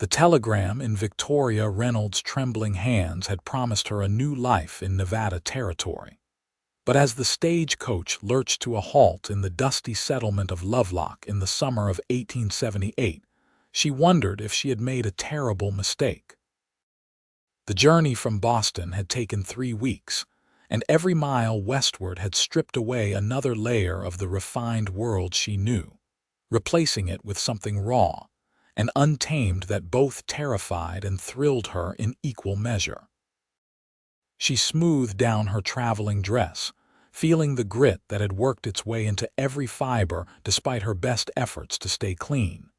The telegram in Victoria Reynolds' trembling hands had promised her a new life in Nevada territory. But as the stagecoach lurched to a halt in the dusty settlement of Lovelock in the summer of 1878, she wondered if she had made a terrible mistake. The journey from Boston had taken 3 weeks, and every mile westward had stripped away another layer of the refined world she knew, replacing it with something raw and untamed that both terrified and thrilled her in equal measure. She smoothed down her traveling dress, feeling the grit that had worked its way into every fiber despite her best efforts to stay clean.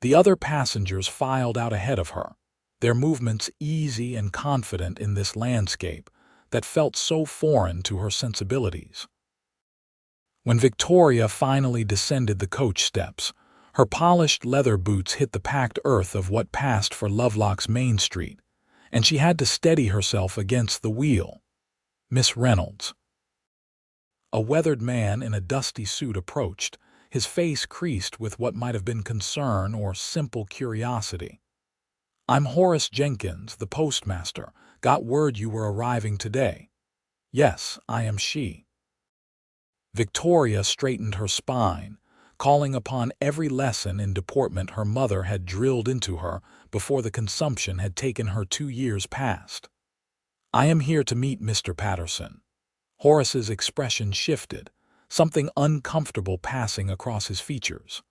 The other passengers filed out ahead of her, their movements easy and confident in this landscape that felt so foreign to her sensibilities. When Victoria finally descended the coach steps, her polished leather boots hit the packed earth of what passed for Lovelock's Main Street, and she had to steady herself against the wheel. Miss Reynolds. A weathered man in a dusty suit approached, his face creased with what might have been concern or simple curiosity. "I'm Horace Jenkins, the postmaster. Got word you were arriving today." "Yes, I am she." Victoria straightened her spine, calling upon every lesson in deportment her mother had drilled into her before the consumption had taken her 2 years past. "I am here to meet Mr. Patterson." Horace's expression shifted, something uncomfortable passing across his features.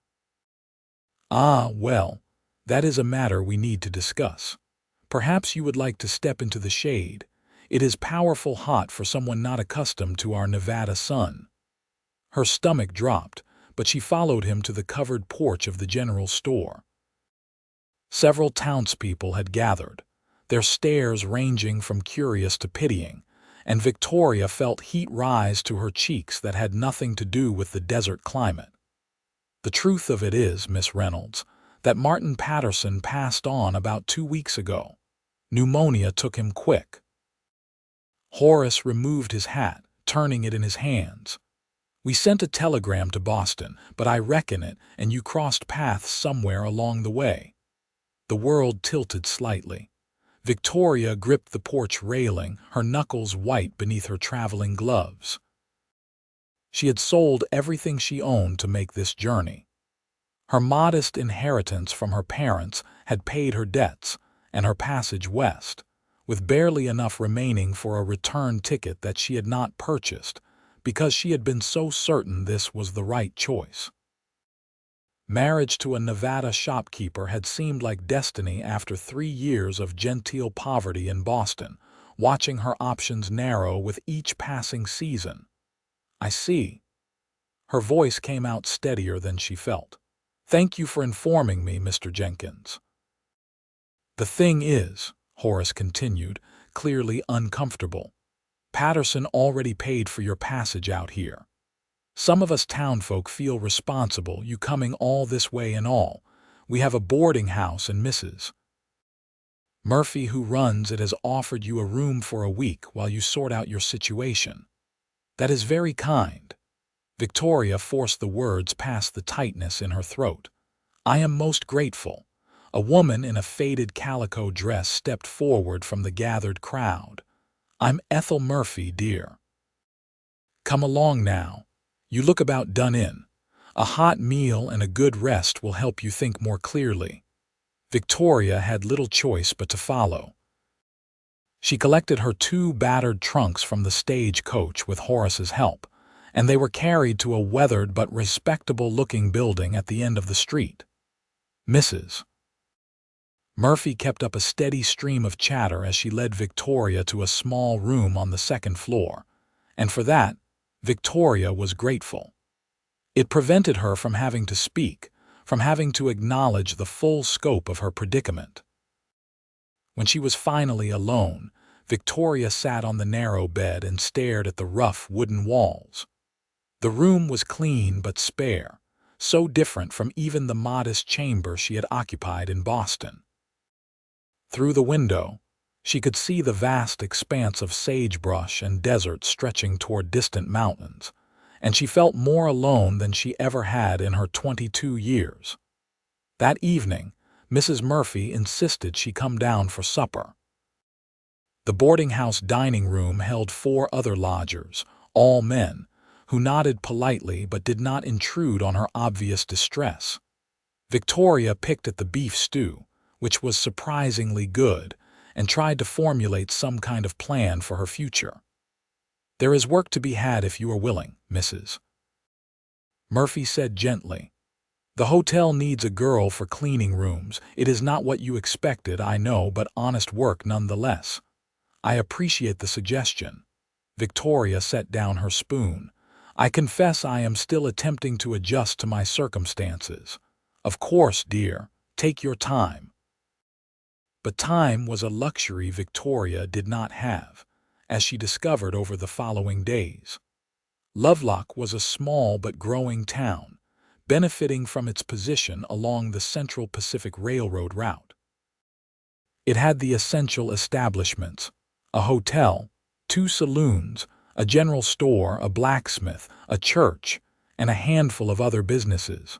"Ah, well, that is a matter we need to discuss. Perhaps you would like to step into the shade. It is powerful hot for someone not accustomed to our Nevada sun." Her stomach dropped, but she followed him to the covered porch of the general store. Several townspeople had gathered, their stares ranging from curious to pitying, and Victoria felt heat rise to her cheeks that had nothing to do with the desert climate. "The truth of it is, Miss Reynolds, that Martin Patterson passed on about 2 weeks ago. Pneumonia took him quick." Horace removed his hat, turning it in his hands. "We sent a telegram to Boston, but I reckon it, and you crossed paths somewhere along the way." The world tilted slightly. Victoria gripped the porch railing, her knuckles white beneath her traveling gloves. She had sold everything she owned to make this journey. Her modest inheritance from her parents had paid her debts and her passage west, with barely enough remaining for a return ticket that she had not purchased, because she had been so certain this was the right choice. Marriage to a Nevada shopkeeper had seemed like destiny after 3 years of genteel poverty in Boston, watching her options narrow with each passing season. "I see." Her voice came out steadier than she felt. "Thank you for informing me, Mr. Jenkins." "The thing is," Horace continued, clearly uncomfortable, "Patterson already paid for your passage out here. Some of us townfolk feel responsible, you coming all this way and all. We have a boarding house and Mrs. Murphy, who runs it, has offered you a room for a week while you sort out your situation." "That is very kind." Victoria forced the words past the tightness in her throat. "I am most grateful." A woman in a faded calico dress stepped forward from the gathered crowd. "I'm Ethel Murphy, dear. Come along now. You look about done in. A hot meal and a good rest will help you think more clearly." Victoria had little choice but to follow. She collected her 2 battered trunks from the stagecoach with Horace's help, and they were carried to a weathered but respectable-looking building at the end of the street. Mrs. Murphy kept up a steady stream of chatter as she led Victoria to a small room on the 2nd floor, and for that, Victoria was grateful. It prevented her from having to speak, from having to acknowledge the full scope of her predicament. When she was finally alone, Victoria sat on the narrow bed and stared at the rough wooden walls. The room was clean but spare, so different from even the modest chamber she had occupied in Boston. Through the window, she could see the vast expanse of sagebrush and desert stretching toward distant mountains, and she felt more alone than she ever had in her 22 years. That evening, Mrs. Murphy insisted she come down for supper. The boarding house dining room held 4 other lodgers, all men, who nodded politely but did not intrude on her obvious distress. Victoria picked at the beef stew, which was surprisingly good, and tried to formulate some kind of plan for her future. "There is work to be had if you are willing, Mrs. Murphy said gently. "The hotel needs a girl for cleaning rooms. It is not what you expected, I know, but honest work nonetheless. I appreciate the suggestion." Victoria set down her spoon. "I confess I am still attempting to adjust to my circumstances." "Of course, dear. Take your time." But time was a luxury Victoria did not have, as she discovered over the following days. Lovelock was a small but growing town, benefiting from its position along the Central Pacific Railroad route. It had the essential establishments: a hotel, 2 saloons, a general store, a blacksmith, a church, and a handful of other businesses.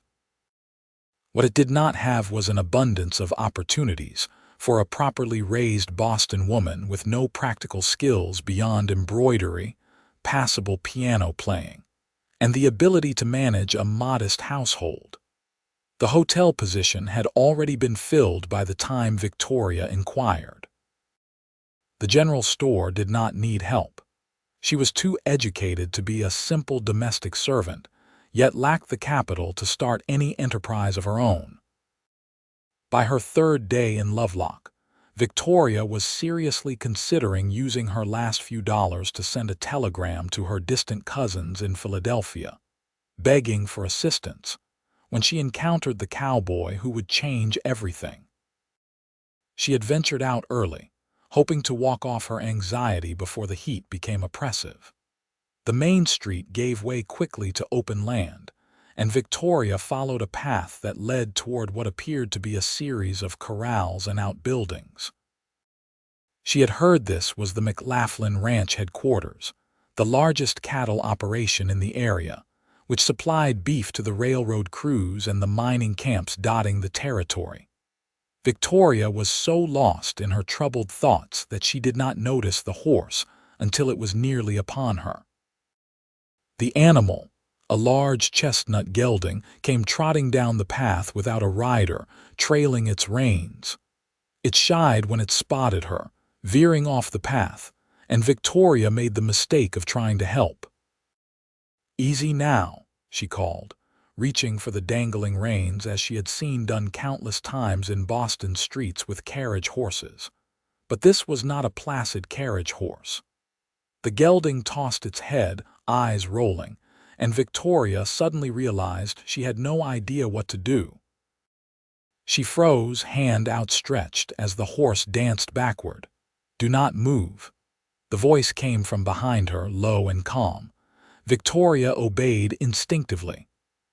What it did not have was an abundance of opportunities for a properly raised Boston woman with no practical skills beyond embroidery, passable piano playing, and the ability to manage a modest household. The hotel position had already been filled by the time Victoria inquired. The general store did not need help. She was too educated to be a simple domestic servant, yet lacked the capital to start any enterprise of her own. By her 3rd day in Lovelock, Victoria was seriously considering using her last few dollars to send a telegram to her distant cousins in Philadelphia, begging for assistance, when she encountered the cowboy who would change everything. She had ventured out early, hoping to walk off her anxiety before the heat became oppressive. The main street gave way quickly to open land, and Victoria followed a path that led toward what appeared to be a series of corrals and outbuildings. She had heard this was the McLaughlin Ranch headquarters, the largest cattle operation in the area, which supplied beef to the railroad crews and the mining camps dotting the territory. Victoria was so lost in her troubled thoughts that she did not notice the horse until it was nearly upon her. The animal, a large chestnut gelding, came trotting down the path without a rider, trailing its reins. It shied when it spotted her, veering off the path, and Victoria made the mistake of trying to help. "Easy now," she called, reaching for the dangling reins as she had seen done countless times in Boston streets with carriage horses. But this was not a placid carriage horse. The gelding tossed its head, eyes rolling, and Victoria suddenly realized she had no idea what to do. She froze, hand outstretched, as the horse danced backward. "Do not move." The voice came from behind her, low and calm. Victoria obeyed instinctively.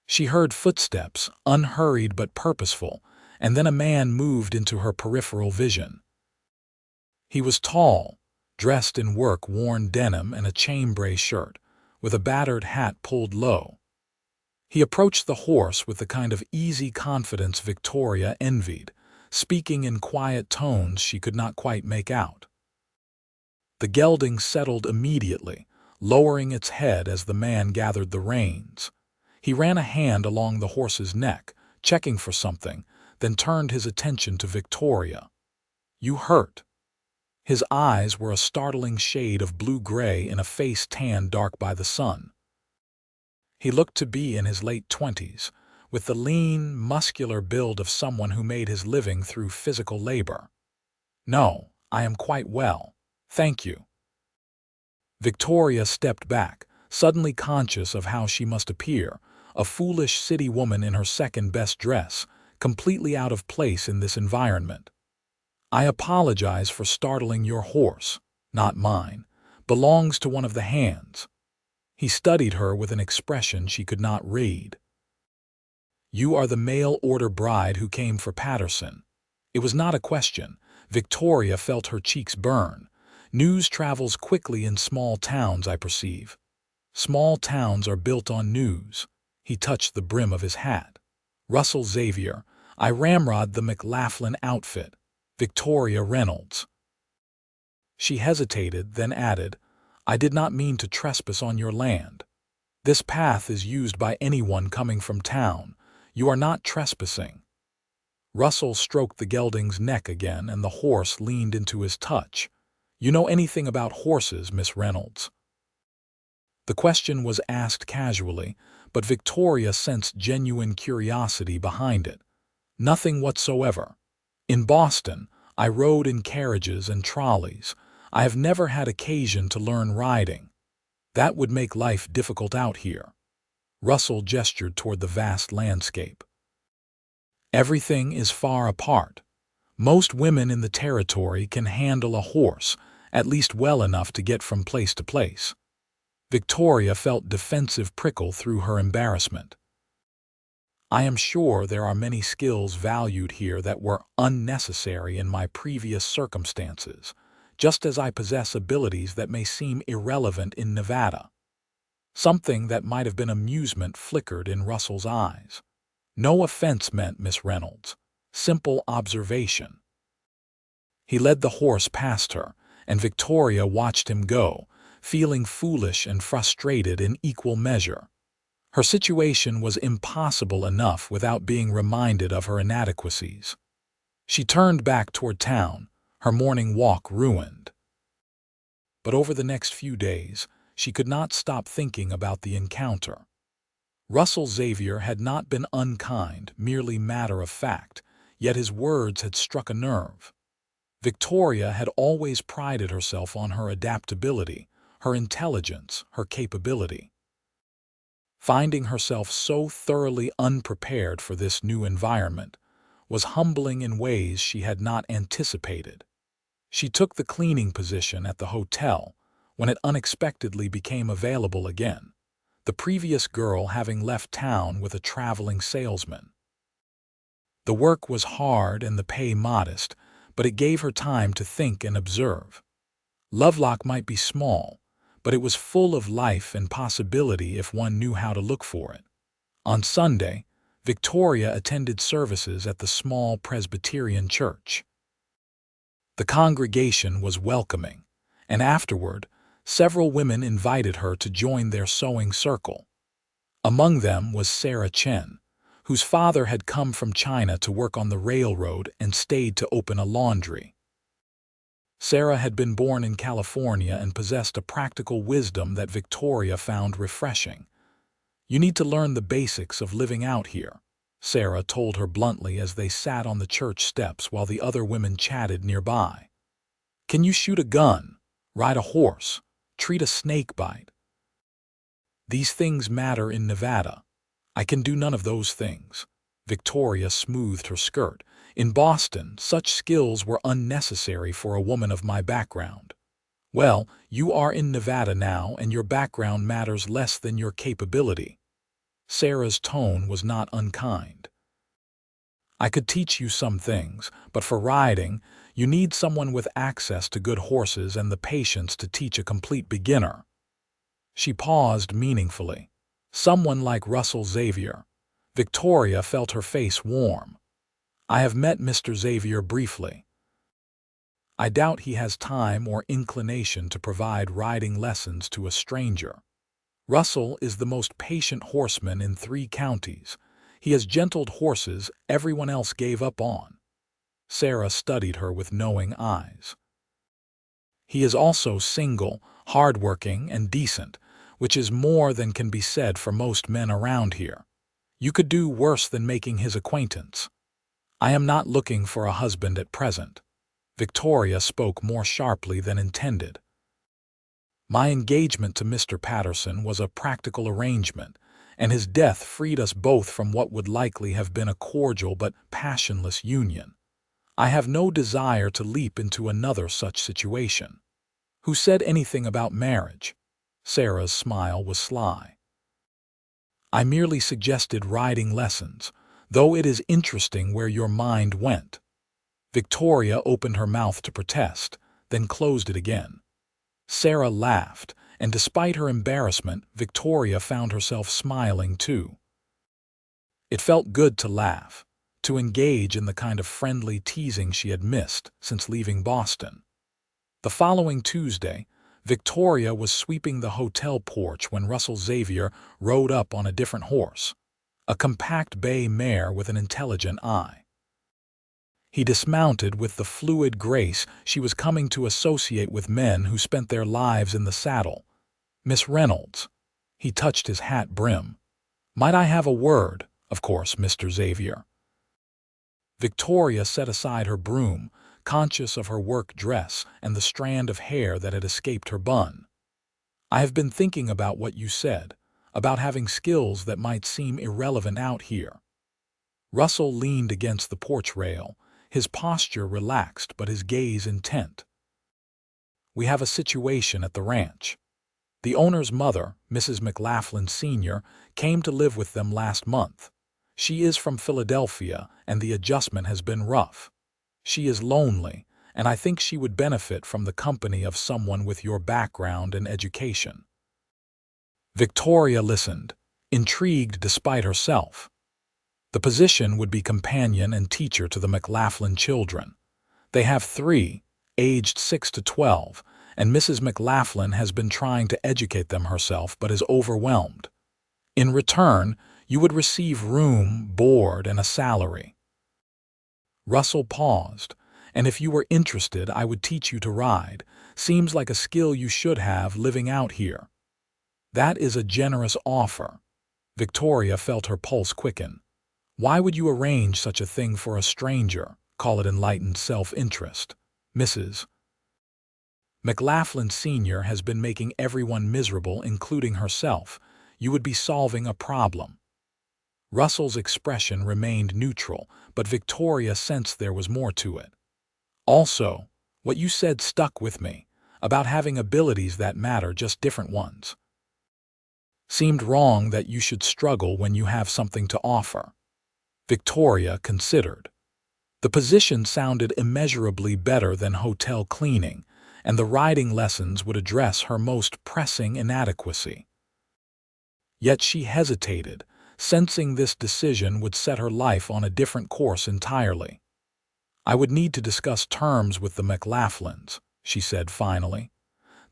She heard footsteps, unhurried but purposeful, and then a man moved into her peripheral vision. He was tall, dressed in work-worn denim and a chambray shirt, with a battered hat pulled low. He approached the horse with the kind of easy confidence Victoria envied, speaking in quiet tones she could not quite make out. The gelding settled immediately, lowering its head as the man gathered the reins. He ran a hand along the horse's neck, checking for something, then turned his attention to Victoria. "You hurt?" His eyes were a startling shade of blue-gray in a face tanned dark by the sun. He looked to be in his late 20s, with the lean, muscular build of someone who made his living through physical labor. "No, I am quite well, thank you." Victoria stepped back, suddenly conscious of how she must appear, a foolish city woman in her second-best dress, completely out of place in this environment. "I apologize for startling your horse, not mine, belongs to one of the hands." He studied her with an expression she could not read. "You are the mail-order bride who came for Patterson." It was not a question. Victoria felt her cheeks burn. "News travels quickly in small towns, I perceive." "Small towns are built on news." He touched the brim of his hat. "Russell Xavier, I ramrod the McLaughlin outfit. Victoria Reynolds. She hesitated, then added, I did not mean to trespass on your land. This path is used by anyone coming from town. You are not trespassing. Russell stroked the gelding's neck again, and the horse leaned into his touch. You know anything about horses, Miss Reynolds? The question was asked casually, but Victoria sensed genuine curiosity behind it. Nothing whatsoever. In Boston, I rode in carriages and trolleys. I have never had occasion to learn riding. That would make life difficult out here. Russell gestured toward the vast landscape. Everything is far apart. Most women in the territory can handle a horse, at least well enough to get from place to place. Victoria felt defensive prickle through her embarrassment. I am sure there are many skills valued here that were unnecessary in my previous circumstances, just as I possess abilities that may seem irrelevant in Nevada. Something that might have been amusement flickered in Russell's eyes. No offense meant, Miss Reynolds. Simple observation. He led the horse past her, and Victoria watched him go, feeling foolish and frustrated in equal measure. Her situation was impossible enough without being reminded of her inadequacies. She turned back toward town, her morning walk ruined. But over the next few days, she could not stop thinking about the encounter. Russell Xavier had not been unkind, merely matter of fact, yet his words had struck a nerve. Victoria had always prided herself on her adaptability, her intelligence, her capability. Finding herself so thoroughly unprepared for this new environment was humbling in ways she had not anticipated. She took the cleaning position at the hotel when it unexpectedly became available again, the previous girl having left town with a traveling salesman. The work was hard and the pay modest, but it gave her time to think and observe. Lovelock might be small, but it was full of life and possibility if one knew how to look for it. On Sunday, Victoria attended services at the small Presbyterian church. The congregation was welcoming, and afterward, several women invited her to join their sewing circle. Among them was Sarah Chen, whose father had come from China to work on the railroad and stayed to open a laundry. Sarah had been born in California and possessed a practical wisdom that Victoria found refreshing. You need to learn the basics of living out here, Sarah told her bluntly as they sat on the church steps while the other women chatted nearby. Can you shoot a gun, ride a horse, treat a snake bite? These things matter in Nevada. I can do none of those things. Victoria smoothed her skirt. In Boston, such skills were unnecessary for a woman of my background. Well, you are in Nevada now, and your background matters less than your capability. Sarah's tone was not unkind. I could teach you some things, but for riding, you need someone with access to good horses and the patience to teach a complete beginner. She paused meaningfully. Someone like Russell Xavier. Victoria felt her face warm. I have met Mr. Xavier briefly. I doubt he has time or inclination to provide riding lessons to a stranger. Russell is the most patient horseman in 3 counties. He has gentled horses everyone else gave up on. Sarah studied her with knowing eyes. He is also single, hardworking, and decent, which is more than can be said for most men around here. You could do worse than making his acquaintance. I am not looking for a husband at present. Victoria spoke more sharply than intended. My engagement to Mr. Patterson was a practical arrangement, and his death freed us both from what would likely have been a cordial but passionless union. I have no desire to leap into another such situation. Who said anything about marriage? Sarah's smile was sly. I merely suggested riding lessons, though it is interesting where your mind went. Victoria opened her mouth to protest, then closed it again. Sarah laughed, and despite her embarrassment, Victoria found herself smiling too. It felt good to laugh, to engage in the kind of friendly teasing she had missed since leaving Boston. The following Tuesday, Victoria was sweeping the hotel porch when Russell Xavier rode up on a different horse, a compact bay mare with an intelligent eye. He dismounted with the fluid grace she was coming to associate with men who spent their lives in the saddle. "Miss Reynolds." He touched his hat brim. "Might I have a word?" "Of course, Mr. Xavier." Victoria set aside her broom, conscious of her work dress and the strand of hair that had escaped her bun. "I have been thinking about what you said, about having skills that might seem irrelevant out here." Russell leaned against the porch rail, his posture relaxed but his gaze intent. "We have a situation at the ranch. The owner's mother, Mrs. McLaughlin Sr., came to live with them last month. She is from Philadelphia, and the adjustment has been rough. She is lonely, and I think she would benefit from the company of someone with your background and education." Victoria listened, intrigued despite herself. The position would be companion and teacher to the McLaughlin children. They have 3, aged 6 to 12, and Mrs. McLaughlin has been trying to educate them herself but is overwhelmed. In return, you would receive room, board, and a salary. Russell paused. "And if you were interested, I would teach you to ride. Seems like a skill you should have living out here." "That is a generous offer." Victoria felt her pulse quicken. "Why would you arrange such a thing for a stranger? Call it enlightened self-interest. Mrs. McLaughlin Sr. has been making everyone miserable, including herself. You would be solving a problem." Russell's expression remained neutral, but Victoria sensed there was more to it. "Also, what you said stuck with me, about having abilities that matter, just different ones. Seemed wrong that you should struggle when you have something to offer." Victoria considered. The position sounded immeasurably better than hotel cleaning, and the riding lessons would address her most pressing inadequacy. Yet she hesitated, sensing this decision would set her life on a different course entirely. "I would need to discuss terms with the McLaughlins," she said finally.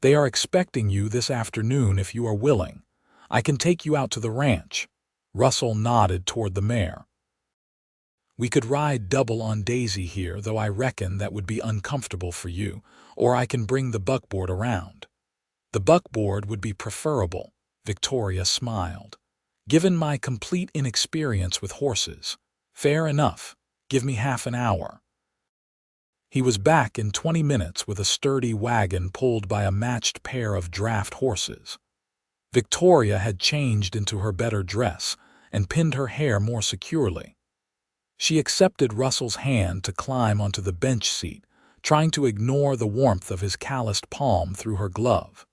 "They are expecting you this afternoon if you are willing. I can take you out to the ranch." Russell nodded toward the mare. "We could ride double on Daisy here, though I reckon that would be uncomfortable for you, or I can bring the buckboard around." "The buckboard would be preferable," Victoria smiled. "Given my complete inexperience with horses." "Fair enough. Give me half an hour." He was back in 20 minutes with a sturdy wagon pulled by a matched pair of draft horses. Victoria had changed into her better dress and pinned her hair more securely. She accepted Russell's hand to climb onto the bench seat, trying to ignore the warmth of his calloused palm through her glove.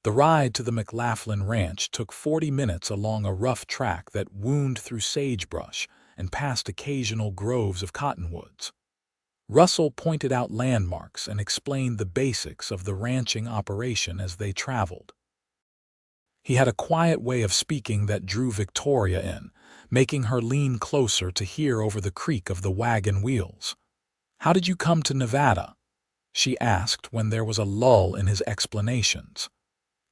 The ride to the McLaughlin ranch took 40 minutes along a rough track that wound through sagebrush and past occasional groves of cottonwoods. Russell pointed out landmarks and explained the basics of the ranching operation as they traveled. He had a quiet way of speaking that drew Victoria in, making her lean closer to hear over the creak of the wagon wheels. "How did you come to Nevada?" she asked when there was a lull in his explanations.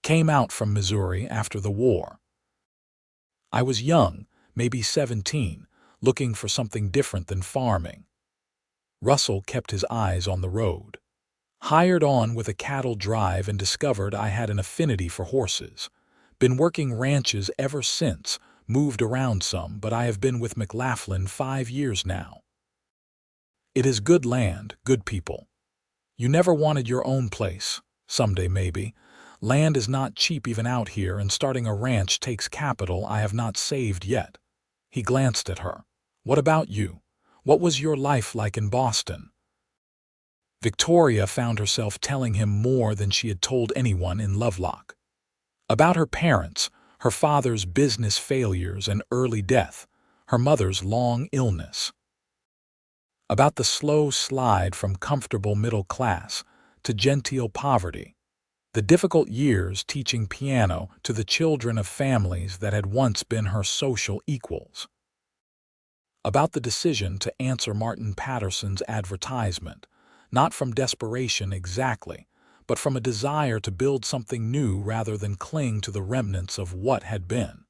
"Came out from Missouri after the war. I was young, maybe 17, looking for something different than farming." Russell kept his eyes on the road. "Hired on with a cattle drive and discovered I had an affinity for horses. Been working ranches ever since, moved around some, but I have been with McLaughlin 5 years now. It is good land, good people. You never wanted your own place. Someday maybe. Land is not cheap even out here, and starting a ranch takes capital I have not saved yet." He glanced at her. "What about you? What was your life like in Boston?" Victoria found herself telling him more than she had told anyone in Lovelock. About her parents, her father's business failures and early death, her mother's long illness. About the slow slide from comfortable middle class to genteel poverty. The difficult years teaching piano to the children of families that had once been her social equals. about the decision to answer Martin Patterson's advertisement, not from desperation exactly, but from a desire to build something new rather than cling to the remnants of what had been.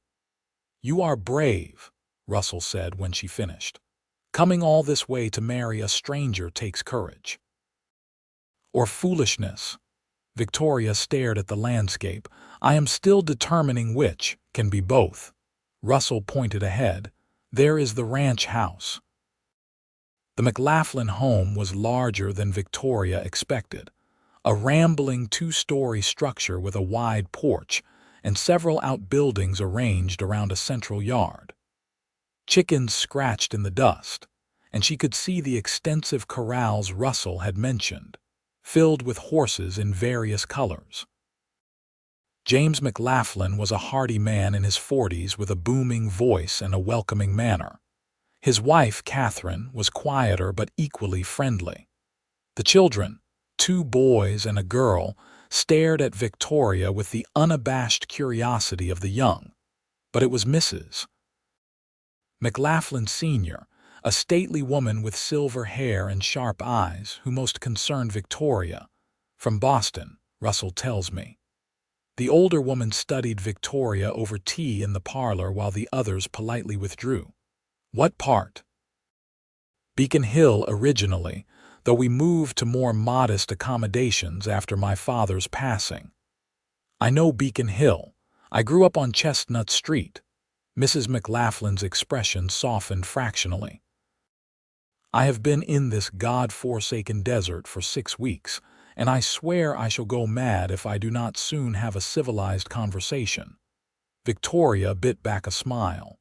"You are brave," Russell said when she finished. "Coming all this way to marry a stranger takes courage." "Or foolishness." Victoria stared at the landscape. "I am still determining which, can be both." Russell pointed ahead. "There is the ranch house." The McLaughlin home was larger than Victoria expected. A rambling two-story structure with a wide porch and several outbuildings arranged around a central yard. Chickens scratched in the dust, and she could see the extensive corrals Russell had mentioned, filled with horses in various colors. James McLaughlin was a hearty man in his 40s with a booming voice and a welcoming manner. His wife, Catherine, was quieter but equally friendly. The children, 2 boys and a girl, stared at Victoria with the unabashed curiosity of the young. But it was Mrs. McLaughlin Sr., a stately woman with silver hair and sharp eyes, who most concerned Victoria. "From Boston," Russell tells me. The older woman studied Victoria over tea in the parlor while the others politely withdrew. "What part?" "Beacon Hill originally, though we moved to more modest accommodations after my father's passing." "I know Beacon Hill. I grew up on Chestnut Street." Mrs. McLaughlin's expression softened fractionally. "I have been in this God-forsaken desert for 6 weeks, and I swear I shall go mad if I do not soon have a civilized conversation." Victoria bit back a smile.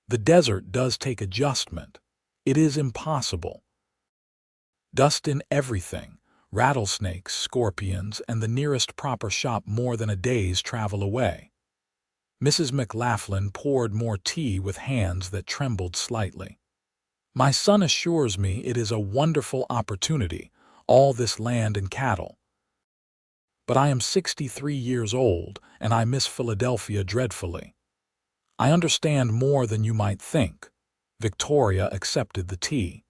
"The desert does take adjustment. It is impossible. Dust in everything, rattlesnakes, scorpions, and the nearest proper shop more than a day's travel away." Mrs. McLaughlin poured more tea with hands that trembled slightly. "My son assures me it is a wonderful opportunity, all this land and cattle. But I am 63 years old, and I miss Philadelphia dreadfully." "I understand more than you might think." Victoria accepted the tea.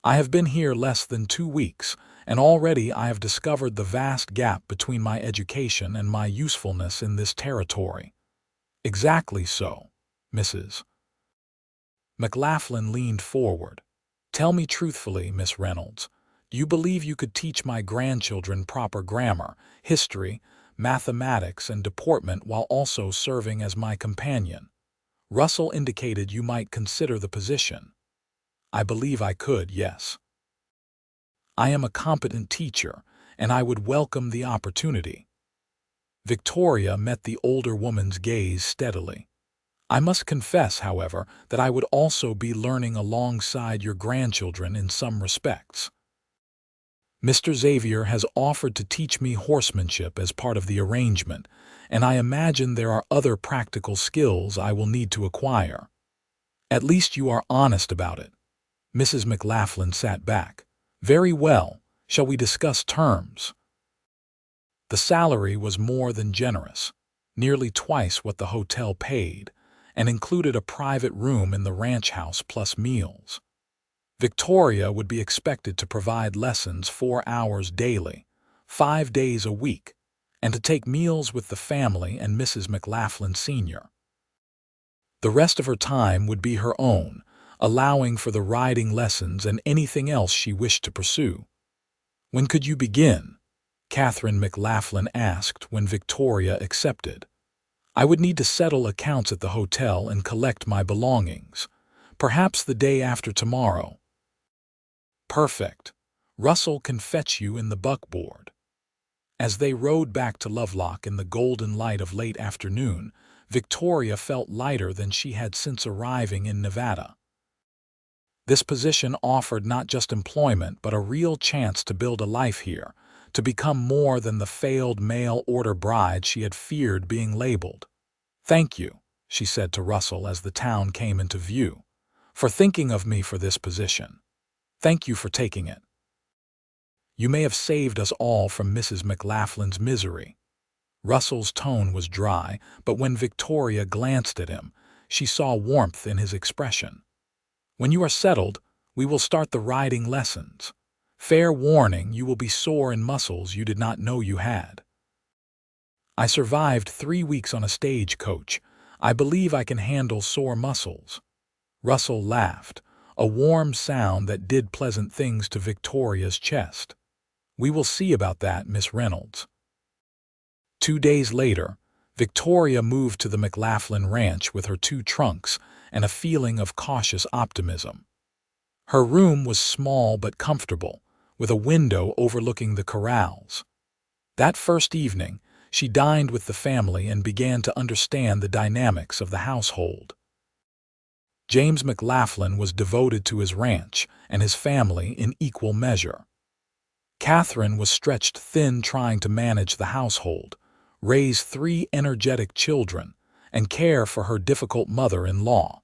"I have been here less than 2 weeks, and already I have discovered the vast gap between my education and my usefulness in this territory." "Exactly so." Mrs. McLaughlin leaned forward. "Tell me truthfully, Miss Reynolds, do you believe you could teach my grandchildren proper grammar, history, mathematics, and deportment while also serving as my companion?" Russell indicated you might consider the position. "I believe I could, yes. I am a competent teacher, and I would welcome the opportunity." Victoria met the older woman's gaze steadily. "I must confess, however, that I would also be learning alongside your grandchildren in some respects. Mr. Xavier has offered to teach me horsemanship as part of the arrangement, and I imagine there are other practical skills I will need to acquire." "At least you are honest about it." Mrs. McLaughlin sat back. "Very well. Shall we discuss terms?" The salary was more than generous, nearly twice what the hotel paid, and included a private room in the ranch house plus meals. Victoria would be expected to provide lessons 4 hours daily, 5 days a week, and to take meals with the family and Mrs. McLaughlin Sr. The rest of her time would be her own, allowing for the riding lessons and anything else she wished to pursue. "When could you begin?" Catherine McLaughlin asked when Victoria accepted. "I would need to settle accounts at the hotel and collect my belongings. Perhaps the day after tomorrow." "Perfect. Russell can fetch you in the buckboard." As they rode back to Lovelock in the golden light of late afternoon, Victoria felt lighter than she had since arriving in Nevada. This position offered not just employment but a real chance to build a life here, to become more than the failed mail-order bride she had feared being labeled. "Thank you," she said to Russell as the town came into view, "for thinking of me for this position. Thank you for taking it. You may have saved us all from Mrs. McLaughlin's misery." Russell's tone was dry, but when Victoria glanced at him, she saw warmth in his expression. When you are settled, we will start the riding lessons. Fair warning, you will be sore in muscles you did not know you had. I survived 3 weeks on a stagecoach. I believe I can handle sore muscles. Russell laughed, a warm sound that did pleasant things to Victoria's chest. We will see about that, Miss Reynolds. 2 days later, Victoria moved to the McLaughlin ranch with her 2 trunks and a feeling of cautious optimism. Her room was small but comfortable, with a window overlooking the corrals. That first evening, she dined with the family and began to understand the dynamics of the household. James McLaughlin was devoted to his ranch and his family in equal measure. Catherine was stretched thin trying to manage the household, raise 3 energetic children, and care for her difficult mother-in-law.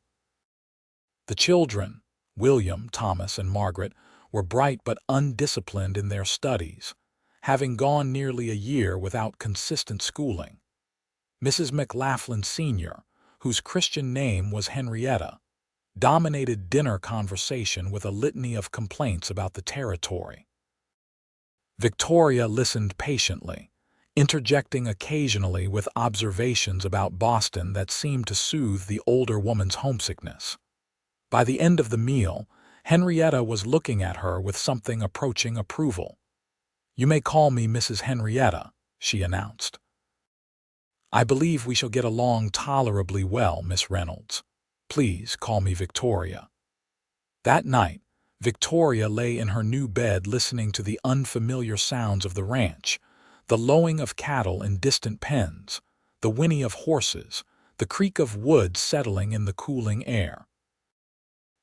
The children, William, Thomas, and Margaret, were bright but undisciplined in their studies, having gone nearly a year without consistent schooling. Mrs. McLaughlin Sr., whose Christian name was Henrietta, dominated dinner conversation with a litany of complaints about the territory. Victoria listened patiently, interjecting occasionally with observations about Boston that seemed to soothe the older woman's homesickness. By the end of the meal, Henrietta was looking at her with something approaching approval. "You may call me Mrs. Henrietta," she announced. "I believe we shall get along tolerably well, Miss Reynolds. Please call me Victoria." That night, Victoria lay in her new bed listening to the unfamiliar sounds of the ranch, the lowing of cattle in distant pens, the whinny of horses, the creak of wood settling in the cooling air.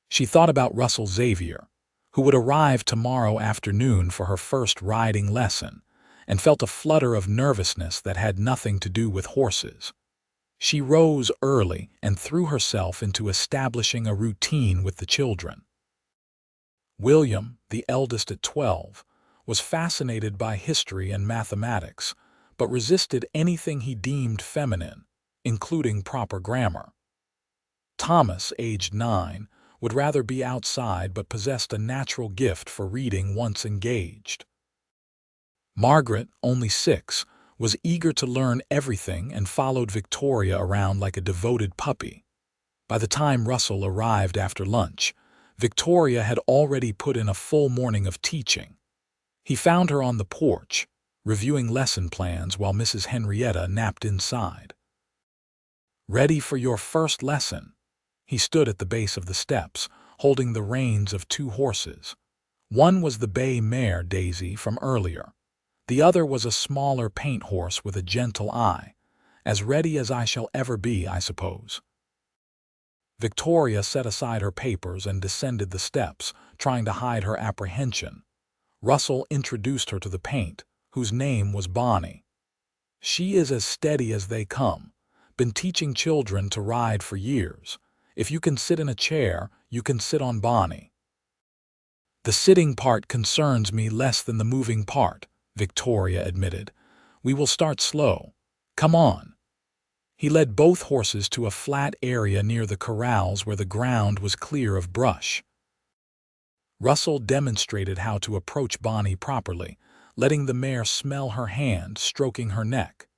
She thought about Russell Xavier, who would arrive tomorrow afternoon for her first riding lesson, and felt a flutter of nervousness that had nothing to do with horses. She rose early and threw herself into establishing a routine with the children. William, the eldest at 12, was fascinated by history and mathematics, but resisted anything he deemed feminine, including proper grammar. Thomas, aged 9, would rather be outside but possessed a natural gift for reading once engaged. Margaret, only 6, was eager to learn everything and followed Victoria around like a devoted puppy. By the time Russell arrived after lunch, Victoria had already put in a full morning of teaching. He found her on the porch, reviewing lesson plans while Mrs. Henrietta napped inside. "Ready for your first lesson?" He stood at the base of the steps, holding the reins of 2 horses. One was the bay mare Daisy from earlier. The other was a smaller paint horse with a gentle eye. "As ready as I shall ever be, I suppose." Victoria set aside her papers and descended the steps, trying to hide her apprehension. Russell introduced her to the paint, whose name was Bonnie. "She is as steady as they come. Been teaching children to ride for years. If you can sit in a chair, you can sit on Bonnie." "The sitting part concerns me less than the moving part," Victoria admitted. "We will start slow. Come on." He led both horses to a flat area near the corrals where the ground was clear of brush. Russell demonstrated how to approach Bonnie properly, letting the mare smell her hand, stroking her neck.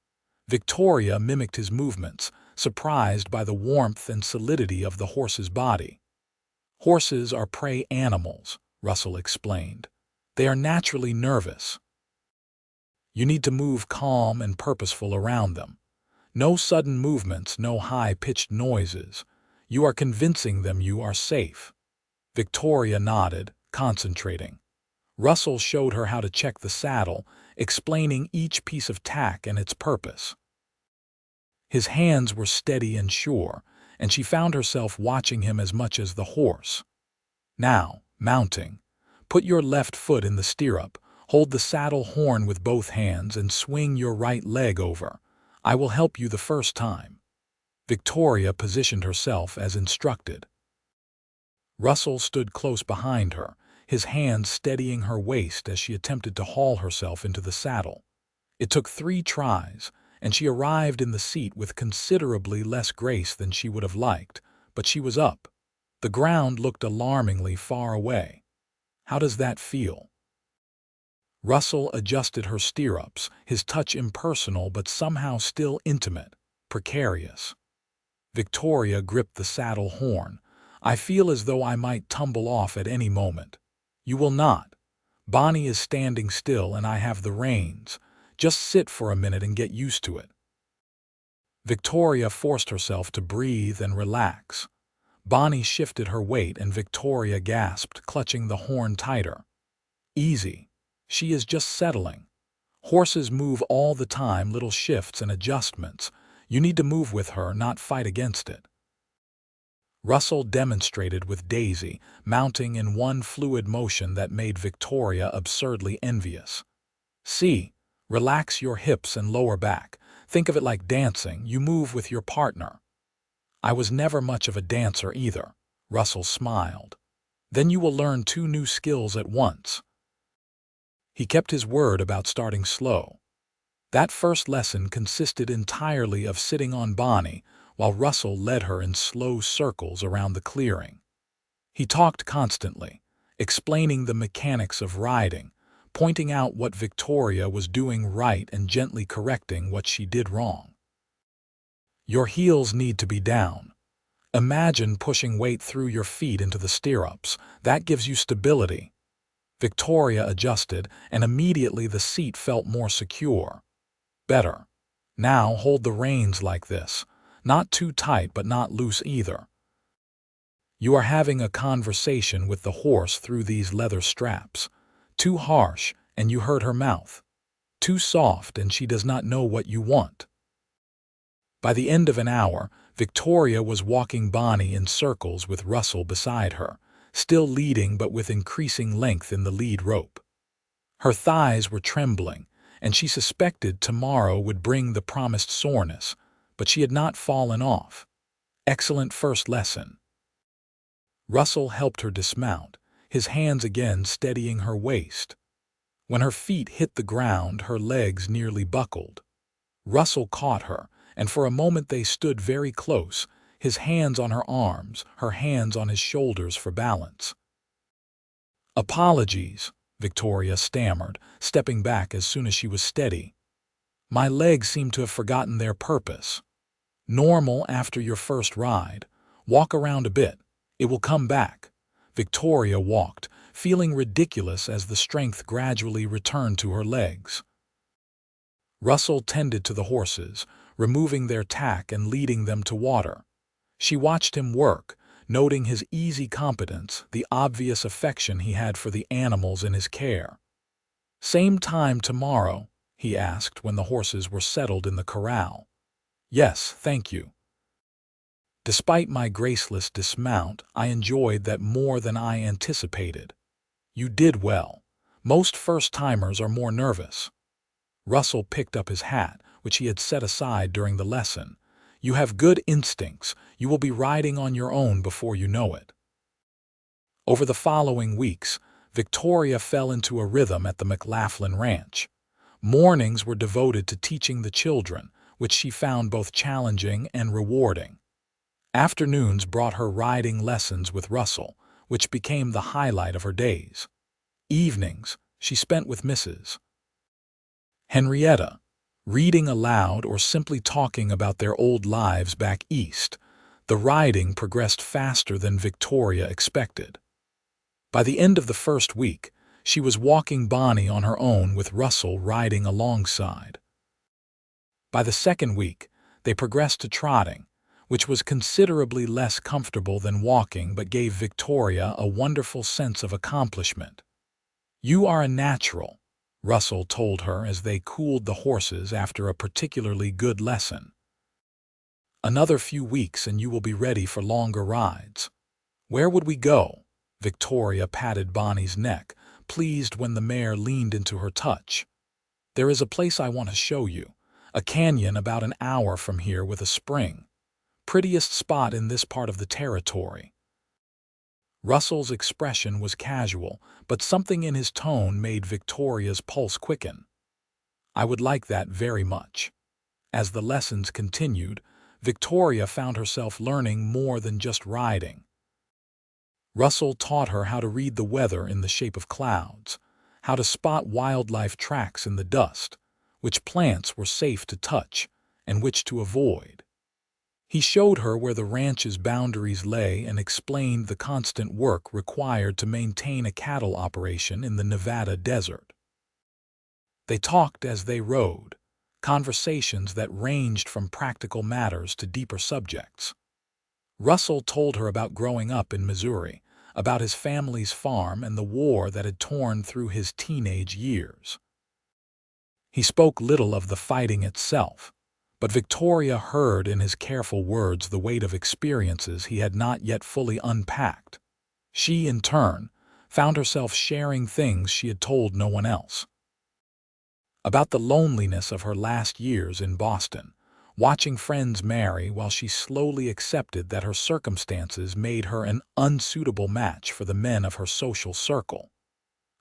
Victoria mimicked his movements, surprised by the warmth and solidity of the horse's body. "Horses are prey animals," Russell explained. "They are naturally nervous. You need to move calm and purposeful around them. No sudden movements, no high-pitched noises. You are convincing them you are safe." Victoria nodded, concentrating. Russell showed her how to check the saddle, explaining each piece of tack and its purpose. His hands were steady and sure, and she found herself watching him as much as the horse. "Now, mounting. Put your left foot in the stirrup, hold the saddle horn with both hands, and swing your right leg over. I will help you the first time." Victoria positioned herself as instructed. Russell stood close behind her, his hands steadying her waist as she attempted to haul herself into the saddle. It took 3 tries, and she arrived in the seat with considerably less grace than she would have liked, but she was up. The ground looked alarmingly far away. How does that feel? Russell adjusted her stirrups, his touch impersonal but somehow still intimate, precarious. Victoria gripped the saddle horn. I feel as though I might tumble off at any moment. You will not. Bonnie is standing still and I have the reins. Just sit for a minute and get used to it. Victoria forced herself to breathe and relax. Bonnie shifted her weight and Victoria gasped, clutching the horn tighter. Easy. She is just settling. Horses move all the time, little shifts and adjustments. You need to move with her, not fight against it. Russell demonstrated with Daisy, mounting in one fluid motion that made Victoria absurdly envious. See, relax your hips and lower back. Think of it like dancing. You move with your partner. I was never much of a dancer either, Russell smiled. Then you will learn 2 new skills at once. He kept his word about starting slow. That first lesson consisted entirely of sitting on Bonnie while Russell led her in slow circles around the clearing. He talked constantly, explaining the mechanics of riding, pointing out what Victoria was doing right and gently correcting what she did wrong. Your heels need to be down. Imagine pushing weight through your feet into the stirrups. That gives you stability. Victoria adjusted, and immediately the seat felt more secure. Better. Now hold the reins like this. Not too tight, but not loose either. You are having a conversation with the horse through these leather straps. Too harsh, and you hurt her mouth. Too soft, and she does not know what you want. By the end of an hour, Victoria was walking Bonnie in circles with Russell beside her, still leading but with increasing length in the lead rope. Her thighs were trembling, and she suspected tomorrow would bring the promised soreness, but she had not fallen off. Excellent first lesson. Russell helped her dismount, his hands again steadying her waist. When her feet hit the ground, her legs nearly buckled. Russell caught her, and for a moment they stood very close, his hands on her arms, her hands on his shoulders for balance. Apologies, Victoria stammered, stepping back as soon as she was steady. My legs seem to have forgotten their purpose. Normal after your first ride. Walk around a bit. It will come back. Victoria walked, feeling ridiculous as the strength gradually returned to her legs. Russell tended to the horses, removing their tack and leading them to water. She watched him work, noting his easy competence, the obvious affection he had for the animals in his care. Same time tomorrow, he asked when the horses were settled in the corral. Yes, thank you. Despite my graceless dismount, I enjoyed that more than I anticipated. You did well. Most first-timers are more nervous. Russell picked up his hat, which he had set aside during the lesson. You have good instincts. You will be riding on your own before you know it. Over the following weeks, Victoria fell into a rhythm at the McLaughlin Ranch. Mornings were devoted to teaching the children, which she found both challenging and rewarding. Afternoons brought her riding lessons with Russell, which became the highlight of her days. Evenings she spent with Mrs. Henrietta, reading aloud or simply talking about their old lives back east. The riding progressed faster than Victoria expected. By the end of the first week, she was walking Bonnie on her own with Russell riding alongside. By the second week, they progressed to trotting, which was considerably less comfortable than walking but gave Victoria a wonderful sense of accomplishment. You are a natural, Russell told her as they cooled the horses after a particularly good lesson. Another few weeks and you will be ready for longer rides. Where would we go? Victoria patted Bonnie's neck, pleased when the mare leaned into her touch. There is a place I want to show you, a canyon about an hour from here with a spring. Prettiest spot in this part of the territory. Russell's expression was casual, but something in his tone made Victoria's pulse quicken. I would like that very much. As the lessons continued, Victoria found herself learning more than just riding. Russell taught her how to read the weather in the shape of clouds, how to spot wildlife tracks in the dust, which plants were safe to touch, and which to avoid. He showed her where the ranch's boundaries lay and explained the constant work required to maintain a cattle operation in the Nevada desert. They talked as they rode, conversations that ranged from practical matters to deeper subjects. Russell told her about growing up in Missouri, about his family's farm and the war that had torn through his teenage years. He spoke little of the fighting itself, but Victoria heard in his careful words the weight of experiences he had not yet fully unpacked. She, in turn, found herself sharing things she had told no one else. About the loneliness of her last years in Boston, watching friends marry while she slowly accepted that her circumstances made her an unsuitable match for the men of her social circle.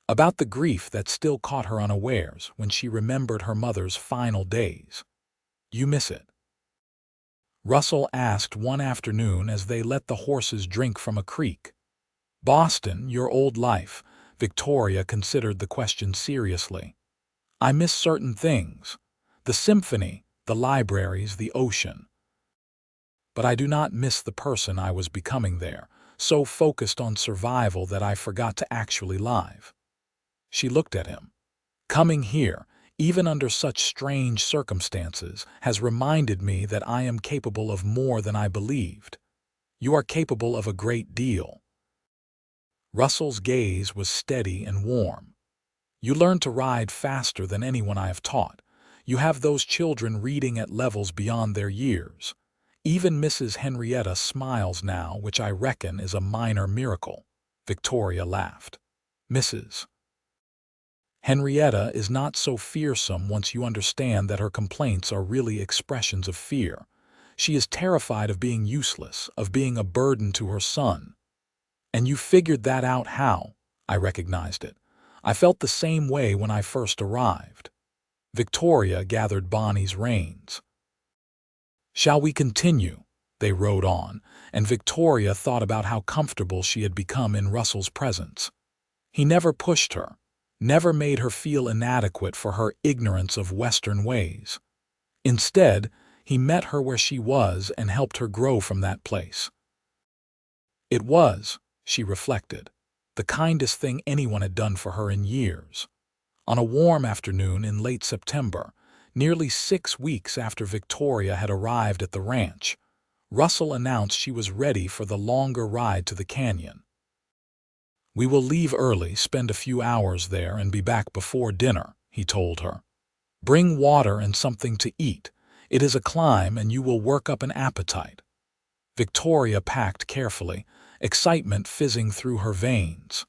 About the grief that still caught her unawares when she remembered her mother's final days. "You miss it?" Russell asked one afternoon as they let the horses drink from a creek. "Boston, your old life," Victoria considered the question seriously. "I miss certain things. The symphony, the libraries, the ocean. But I do not miss the person I was becoming there, so focused on survival that I forgot to actually live." She looked at him. "Coming here, even under such strange circumstances, has reminded me that I am capable of more than I believed. You are capable of a great deal." Russell's gaze was steady and warm. "You learn to ride faster than anyone I have taught. You have those children reading at levels beyond their years. Even Mrs. Henrietta smiles now, which I reckon is a minor miracle." Victoria laughed. "Mrs. Henrietta is not so fearsome once you understand that her complaints are really expressions of fear. She is terrified of being useless, of being a burden to her son. And you figured that out how?" I recognized it. "I felt the same way when I first arrived." Victoria gathered Bonnie's reins. "Shall we continue?" They rode on, and Victoria thought about how comfortable she had become in Russell's presence. He never pushed her, never made her feel inadequate for her ignorance of Western ways. Instead, he met her where she was and helped her grow from that place. It was, she reflected, the kindest thing anyone had done for her in years. On a warm afternoon in late September, nearly 6 weeks after Victoria had arrived at the ranch, Russell announced she was ready for the longer ride to the canyon. "We will leave early, spend a few hours there, and be back before dinner," he told her. "Bring water and something to eat. It is a climb and you will work up an appetite." Victoria packed carefully, excitement fizzing through her veins.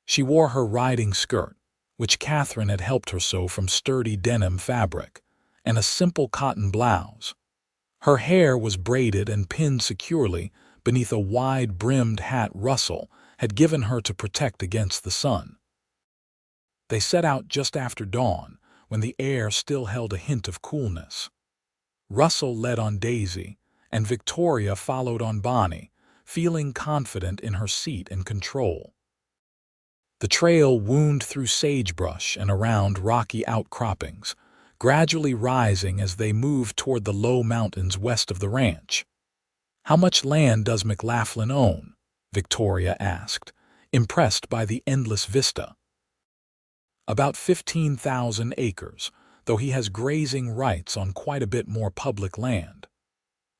She wore her riding skirt, which Catherine had helped her sew from sturdy denim fabric, and a simple cotton blouse. Her hair was braided and pinned securely beneath a wide-brimmed hat Russell had given her to protect against the sun. They set out just after dawn, when the air still held a hint of coolness. Russell led on Daisy, and Victoria followed on Bonnie, feeling confident in her seat and control. The trail wound through sagebrush and around rocky outcroppings, gradually rising as they moved toward the low mountains west of the ranch. "How much land does McLaughlin own?" Victoria asked, impressed by the endless vista. "About 15,000 acres, though he has grazing rights on quite a bit more public land."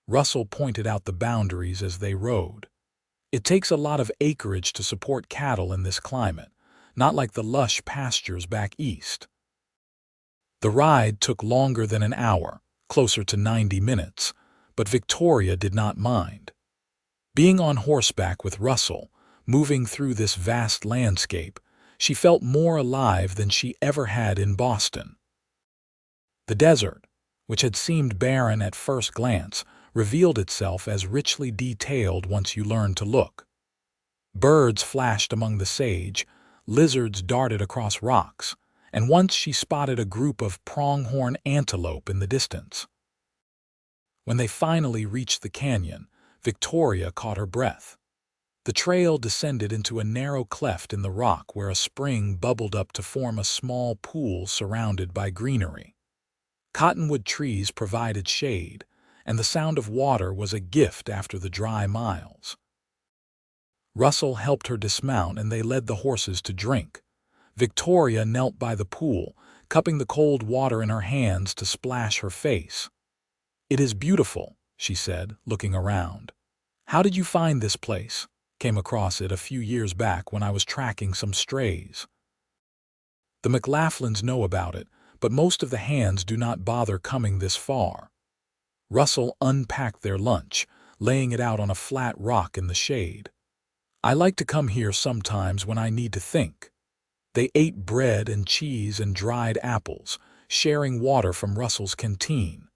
Russell pointed out the boundaries as they rode. "It takes a lot of acreage to support cattle in this climate, not like the lush pastures back east." The ride took longer than an hour, closer to 90 minutes, but Victoria did not mind. Being on horseback with Russell, moving through this vast landscape, she felt more alive than she ever had in Boston. The desert, which had seemed barren at first glance, revealed itself as richly detailed once you learned to look. Birds flashed among the sage, lizards darted across rocks, and once she spotted a group of pronghorn antelope in the distance. When they finally reached the canyon, Victoria caught her breath. The trail descended into a narrow cleft in the rock where a spring bubbled up to form a small pool surrounded by greenery. Cottonwood trees provided shade, and the sound of water was a gift after the dry miles. Russell helped her dismount and they led the horses to drink. Victoria knelt by the pool, cupping the cold water in her hands to splash her face. "It is beautiful," she said, looking around. "How did you find this place?" "Came across it a few years back when I was tracking some strays. The McLaughlins know about it, but most of the hands do not bother coming this far." Russell unpacked their lunch, laying it out on a flat rock in the shade. "I like to come here sometimes when I need to think." They ate bread and cheese and dried apples, sharing water from Russell's canteen.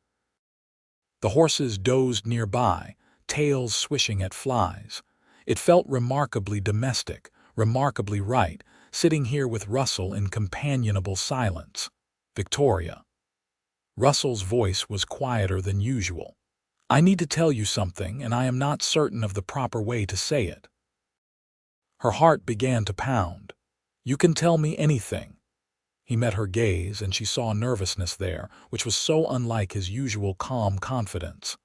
The horses dozed nearby, tails swishing at flies. It felt remarkably domestic, remarkably right, sitting here with Russell in companionable silence. "Victoria." Russell's voice was quieter than usual. "I need to tell you something, and I am not certain of the proper way to say it." Her heart began to pound. "You can tell me anything." He met her gaze, and she saw nervousness there, which was so unlike his usual calm confidence.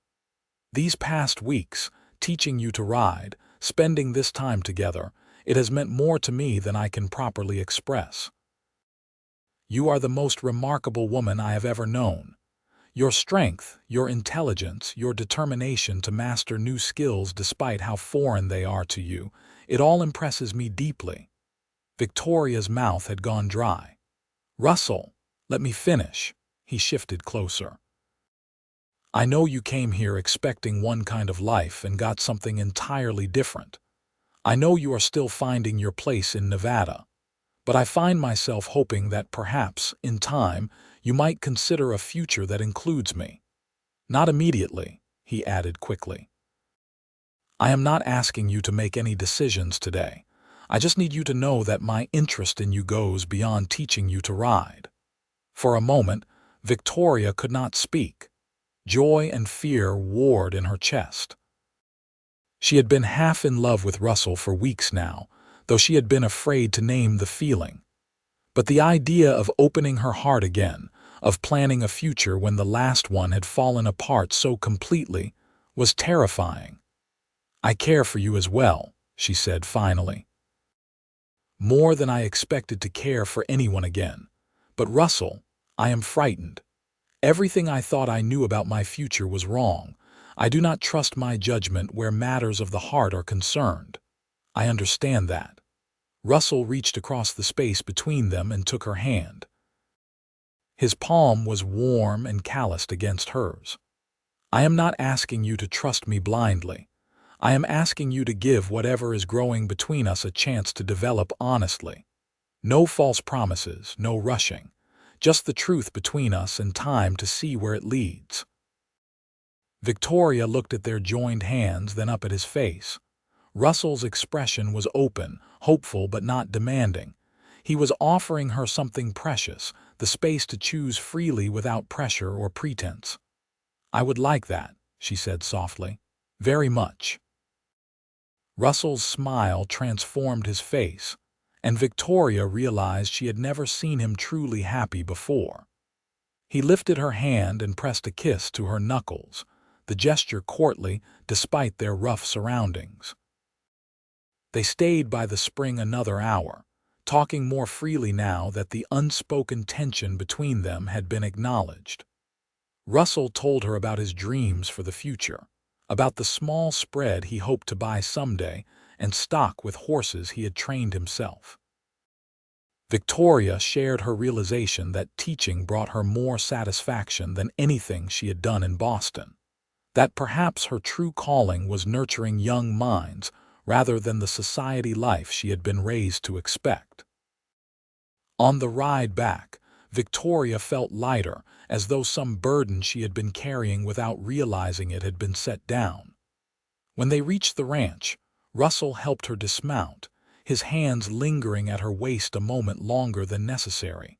"These past weeks, teaching you to ride, spending this time together, it has meant more to me than I can properly express. You are the most remarkable woman I have ever known. Your strength, your intelligence, your determination to master new skills despite how foreign they are to you, it all impresses me deeply." Victoria's mouth had gone dry. "Russell, let me finish." He shifted closer. "I know you came here expecting one kind of life and got something entirely different. I know you are still finding your place in Nevada. But I find myself hoping that perhaps, in time, you might consider a future that includes me. Not immediately," he added quickly. "I am not asking you to make any decisions today. I just need you to know that my interest in you goes beyond teaching you to ride." For a moment, Victoria could not speak. Joy and fear warred in her chest. She had been half in love with Russell for weeks now, though she had been afraid to name the feeling. But the idea of opening her heart again, of planning a future when the last one had fallen apart so completely, was terrifying. "I care for you as well," she said finally. "More than I expected to care for anyone again. But Russell, I am frightened. Everything I thought I knew about my future was wrong. I do not trust my judgment where matters of the heart are concerned." "I understand that." Russell reached across the space between them and took her hand. His palm was warm and calloused against hers. "I am not asking you to trust me blindly. I am asking you to give whatever is growing between us a chance to develop honestly. No false promises, no rushing. Just the truth between us and time to see where it leads." Victoria looked at their joined hands, then up at his face. Russell's expression was open, hopeful but not demanding. He was offering her something precious, the space to choose freely without pressure or pretense. "I would like that," she said softly. "Very much." Russell's smile transformed his face, and Victoria realized she had never seen him truly happy before. He lifted her hand and pressed a kiss to her knuckles, the gesture courtly despite their rough surroundings. They stayed by the spring another hour, talking more freely now that the unspoken tension between them had been acknowledged. Russell told her about his dreams for the future, about the small spread he hoped to buy someday and stock with horses he had trained himself. Victoria shared her realization that teaching brought her more satisfaction than anything she had done in Boston, that perhaps her true calling was nurturing young minds rather than the society life she had been raised to expect. On the ride back, Victoria felt lighter, as though some burden she had been carrying without realizing it had been set down. When they reached the ranch, Russell helped her dismount, his hands lingering at her waist a moment longer than necessary.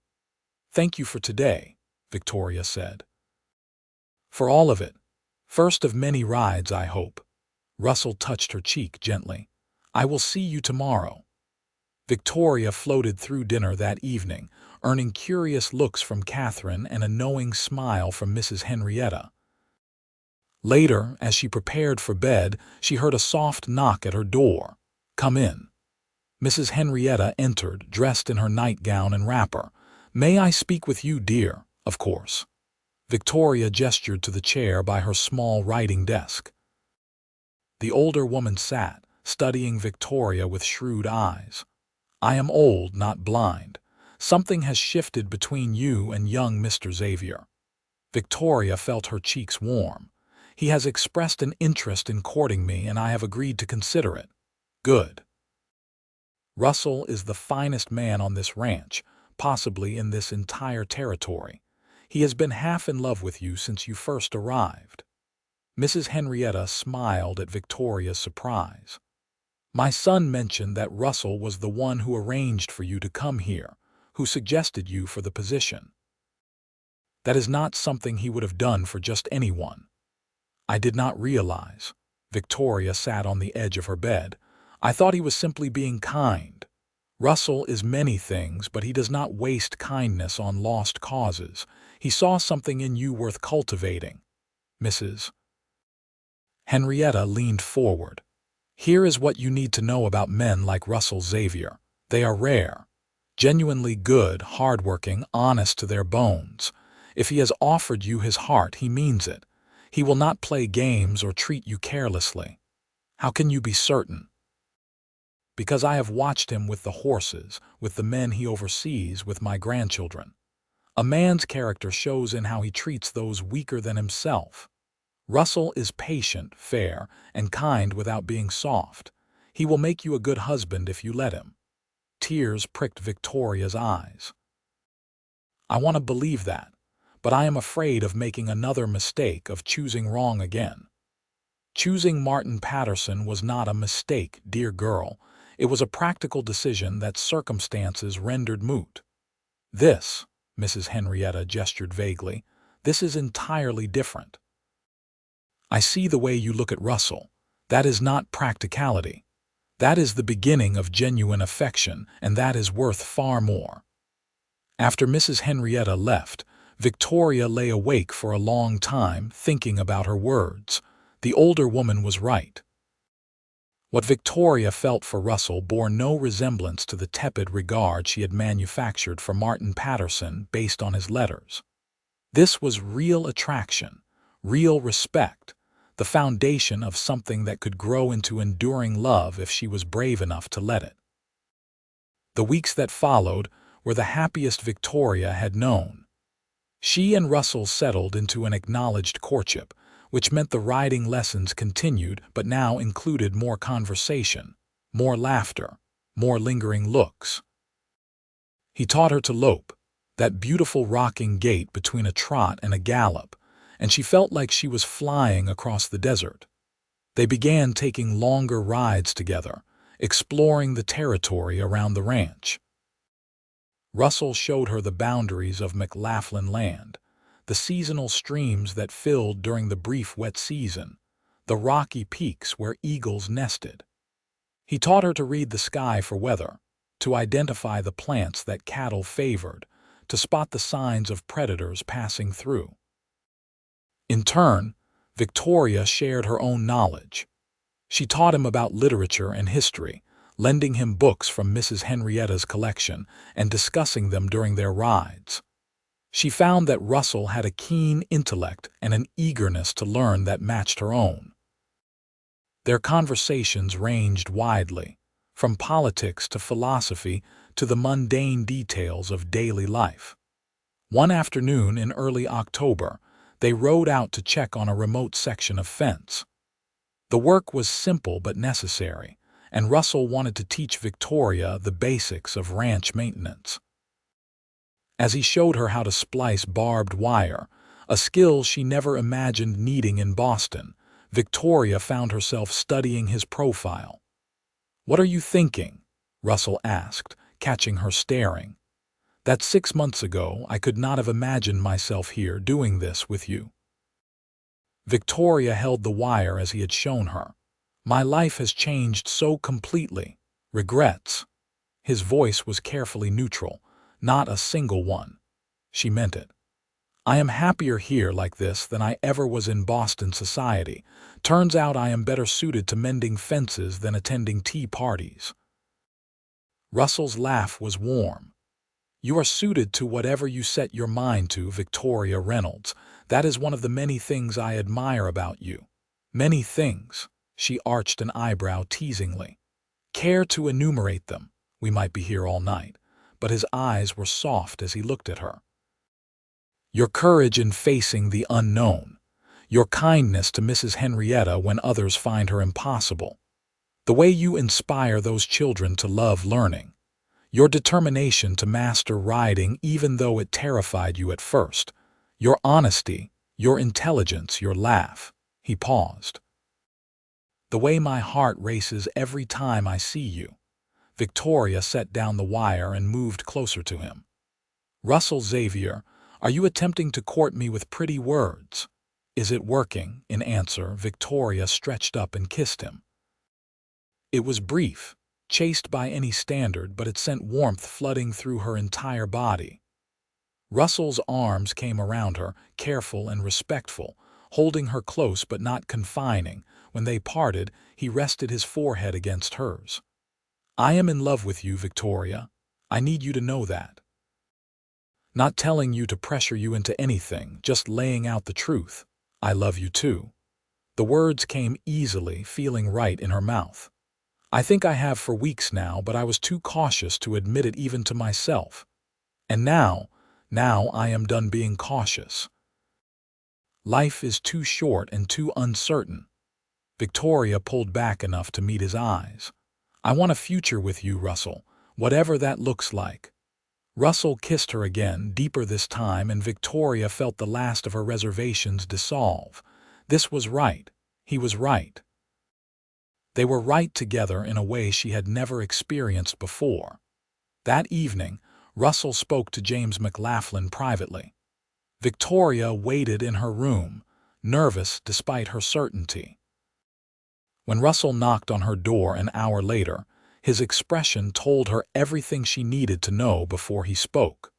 "Thank you for today," Victoria said. "For all of it. First of many rides, I hope." Russell touched her cheek gently. I will see you tomorrow." Victoria floated through dinner that evening, earning curious looks from Catherine and a knowing smile from Mrs. Henrietta. Later, as she prepared for bed, she heard a soft knock at her door. "Come in." Mrs. Henrietta entered, dressed in her nightgown and wrapper. "May I speak with you, dear?" "Of course." Victoria gestured to the chair by her small writing desk. The older woman sat, studying Victoria with shrewd eyes. "I am old, not blind. Something has shifted between you and young Mr. Xavier." Victoria felt her cheeks warm. "He has expressed an interest in courting me, and I have agreed to consider it." "Good." "Russell is the finest man on this ranch, possibly in this entire territory. He has been half in love with you since you first arrived." Mrs. Henrietta smiled at Victoria's surprise. "My son mentioned that Russell was the one who arranged for you to come here, who suggested you for the position. That is not something he would have done for just anyone." "I did not realize." Victoria sat on the edge of her bed. "I thought he was simply being kind. Russell is many things, but he does not waste kindness on lost causes. He saw something in you worth cultivating." Mrs. Henrietta leaned forward. "Here is what you need to know about men like Russell Xavier. They are rare. Genuinely good, hardworking, honest to their bones. If he has offered you his heart, he means it. He will not play games or treat you carelessly." "How can you be certain?" "Because I have watched him with the horses, with the men he oversees, with my grandchildren. A man's character shows in how he treats those weaker than himself. Russell is patient, fair, and kind without being soft. He will make you a good husband if you let him." Tears pricked Victoria's eyes. "I want to believe that, but I am afraid of making another mistake, of choosing wrong again." "Choosing Martin Patterson was not a mistake, dear girl. It was a practical decision that circumstances rendered moot. This," Mrs. Henrietta gestured vaguely, "this is entirely different. I see the way you look at Russell. That is not practicality. That is the beginning of genuine affection, and that is worth far more." After Mrs. Henrietta left, Victoria lay awake for a long time, thinking about her words. The older woman was right. What Victoria felt for Russell bore no resemblance to the tepid regard she had manufactured for Martin Patterson based on his letters. This was real attraction, real respect, the foundation of something that could grow into enduring love if she was brave enough to let it. The weeks that followed were the happiest Victoria had known. She and Russell settled into an acknowledged courtship, which meant the riding lessons continued but now included more conversation, more laughter, more lingering looks. He taught her to lope, that beautiful rocking gait between a trot and a gallop, and she felt like she was flying across the desert. They began taking longer rides together, exploring the territory around the ranch. Russell showed her the boundaries of McLaughlin land, the seasonal streams that filled during the brief wet season, the rocky peaks where eagles nested. He taught her to read the sky for weather, to identify the plants that cattle favored, to spot the signs of predators passing through. In turn, Victoria shared her own knowledge. She taught him about literature and history, lending him books from Mrs. Henrietta's collection and discussing them during their rides. She found that Russell had a keen intellect and an eagerness to learn that matched her own. Their conversations ranged widely, from politics to philosophy to the mundane details of daily life. One afternoon in early October, they rode out to check on a remote section of fence. The work was simple but necessary, and Russell wanted to teach Victoria the basics of ranch maintenance. As he showed her how to splice barbed wire, a skill she never imagined needing in Boston, Victoria found herself studying his profile. "What are you thinking?" Russell asked, catching her staring. "That 6 months ago I could not have imagined myself here doing this with you." Victoria held the wire as he had shown her. My life has changed so completely. Regrets. His voice was carefully neutral, not a single one. She meant it. I am happier here like this than I ever was in Boston society. Turns out I am better suited to mending fences than attending tea parties. Russell's laugh was warm. You are suited to whatever you set your mind to, Victoria Reynolds. That is one of the many things I admire about you. Many things. She arched an eyebrow teasingly. Care to enumerate them? We might be here all night. But his eyes were soft as he looked at her. Your courage in facing the unknown. Your kindness to Mrs. Henrietta when others find her impossible. The way you inspire those children to love learning. Your determination to master riding even though it terrified you at first. Your honesty, your intelligence, your laugh. He paused. The way my heart races every time I see you. Victoria set down the wire and moved closer to him. Russell Xavier, are you attempting to court me with pretty words? Is it working? In answer, Victoria stretched up and kissed him. It was brief, chaste by any standard, but it sent warmth flooding through her entire body. Russell's arms came around her, careful and respectful, holding her close but not confining. When they parted, he rested his forehead against hers. I am in love with you, Victoria. I need you to know that. Not telling you to pressure you into anything, just laying out the truth. I love you too. The words came easily, feeling right in her mouth. I think I have for weeks now, but I was too cautious to admit it even to myself. And now I am done being cautious. Life is too short and too uncertain. Victoria pulled back enough to meet his eyes. I want a future with you, Russell, whatever that looks like. Russell kissed her again, deeper this time, and Victoria felt the last of her reservations dissolve. This was right. He was right. They were right together in a way she had never experienced before. That evening, Russell spoke to James McLaughlin privately. Victoria waited in her room, nervous despite her certainty. When Russell knocked on her door an hour later, his expression told her everything she needed to know before he spoke.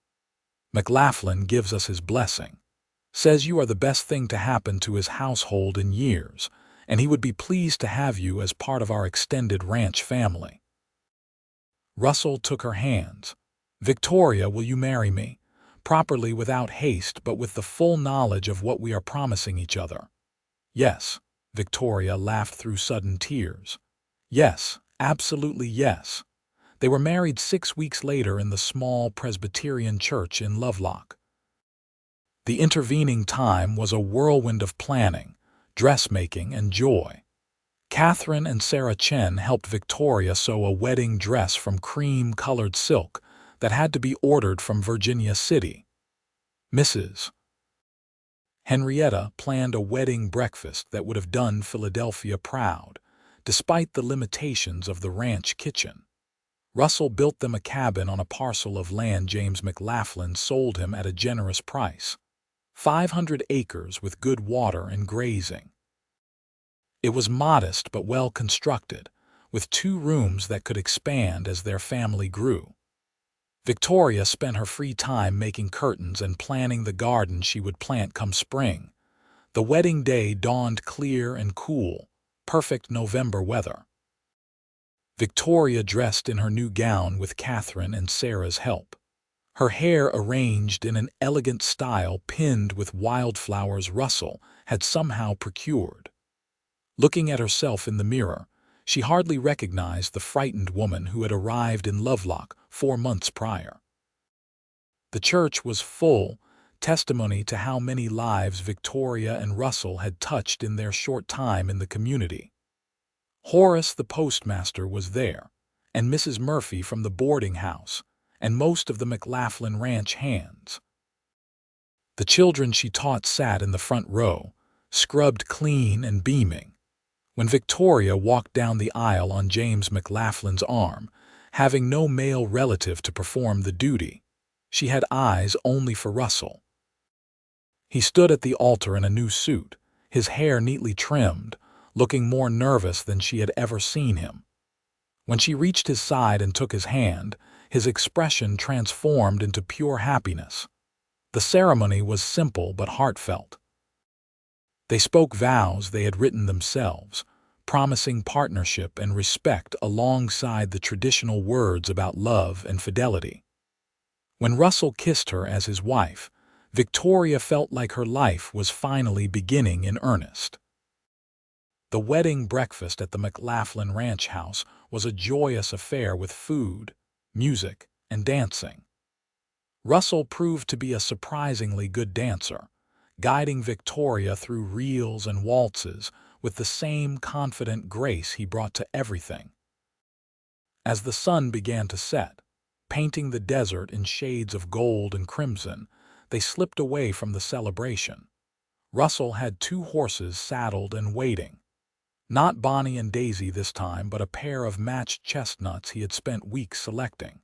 McLaughlin gives us his blessing, says you are the best thing to happen to his household in years, and he would be pleased to have you as part of our extended ranch family. Russell took her hands. Victoria, will you marry me? Properly, without haste, but with the full knowledge of what we are promising each other. Yes, Victoria laughed through sudden tears. Yes, absolutely yes. They were married 6 weeks later in the small Presbyterian church in Lovelock. The intervening time was a whirlwind of planning, dressmaking, and joy. Catherine and Sarah Chen helped Victoria sew a wedding dress from cream-colored silk that had to be ordered from Virginia City. Mrs. Henrietta planned a wedding breakfast that would have done Philadelphia proud, despite the limitations of the ranch kitchen. Russell built them a cabin on a parcel of land James McLaughlin sold him at a generous price. 500 acres with good water and grazing. It was modest but well constructed, with 2 rooms that could expand as their family grew. Victoria spent her free time making curtains and planning the garden she would plant come spring. The wedding day dawned clear and cool, perfect November weather. Victoria dressed in her new gown with Catherine and Sarah's help. Her hair arranged in an elegant style pinned with wildflowers Russell had somehow procured. Looking at herself in the mirror, she hardly recognized the frightened woman who had arrived in Lovelock 4 months prior. The church was full, testimony to how many lives Victoria and Russell had touched in their short time in the community. Horace the postmaster was there, and Mrs. Murphy from the boarding house, and most of the McLaughlin ranch hands. The children she taught sat in the front row, scrubbed clean and beaming. When Victoria walked down the aisle on James McLaughlin's arm, having no male relative to perform the duty, she had eyes only for Russell. He stood at the altar in a new suit, his hair neatly trimmed, looking more nervous than she had ever seen him. When she reached his side and took his hand, his expression transformed into pure happiness. The ceremony was simple but heartfelt. They spoke vows they had written themselves, promising partnership and respect alongside the traditional words about love and fidelity. When Russell kissed her as his wife, Victoria felt like her life was finally beginning in earnest. The wedding breakfast at the McLaughlin Ranch House was a joyous affair with food, music, and dancing. Russell proved to be a surprisingly good dancer, guiding Victoria through reels and waltzes with the same confident grace he brought to everything. As the sun began to set, painting the desert in shades of gold and crimson, they slipped away from the celebration. Russell had 2 horses saddled and waiting. Not Bonnie and Daisy this time, but a pair of matched chestnuts he had spent weeks selecting.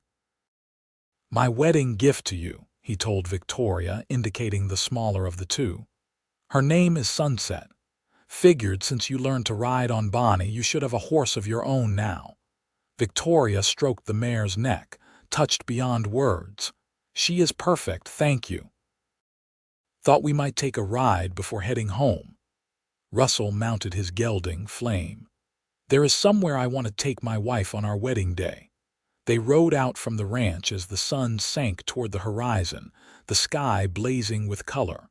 "My wedding gift to you," he told Victoria, indicating the smaller of the 2. "Her name is Sunset. Figured since you learned to ride on Bonnie, you should have a horse of your own now." Victoria stroked the mare's neck, touched beyond words. "She is perfect, thank you. Thought we might take a ride before heading home." Russell mounted his gelding, Flame. "There is somewhere I want to take my wife on our wedding day." They rode out from the ranch as the sun sank toward the horizon, the sky blazing with color.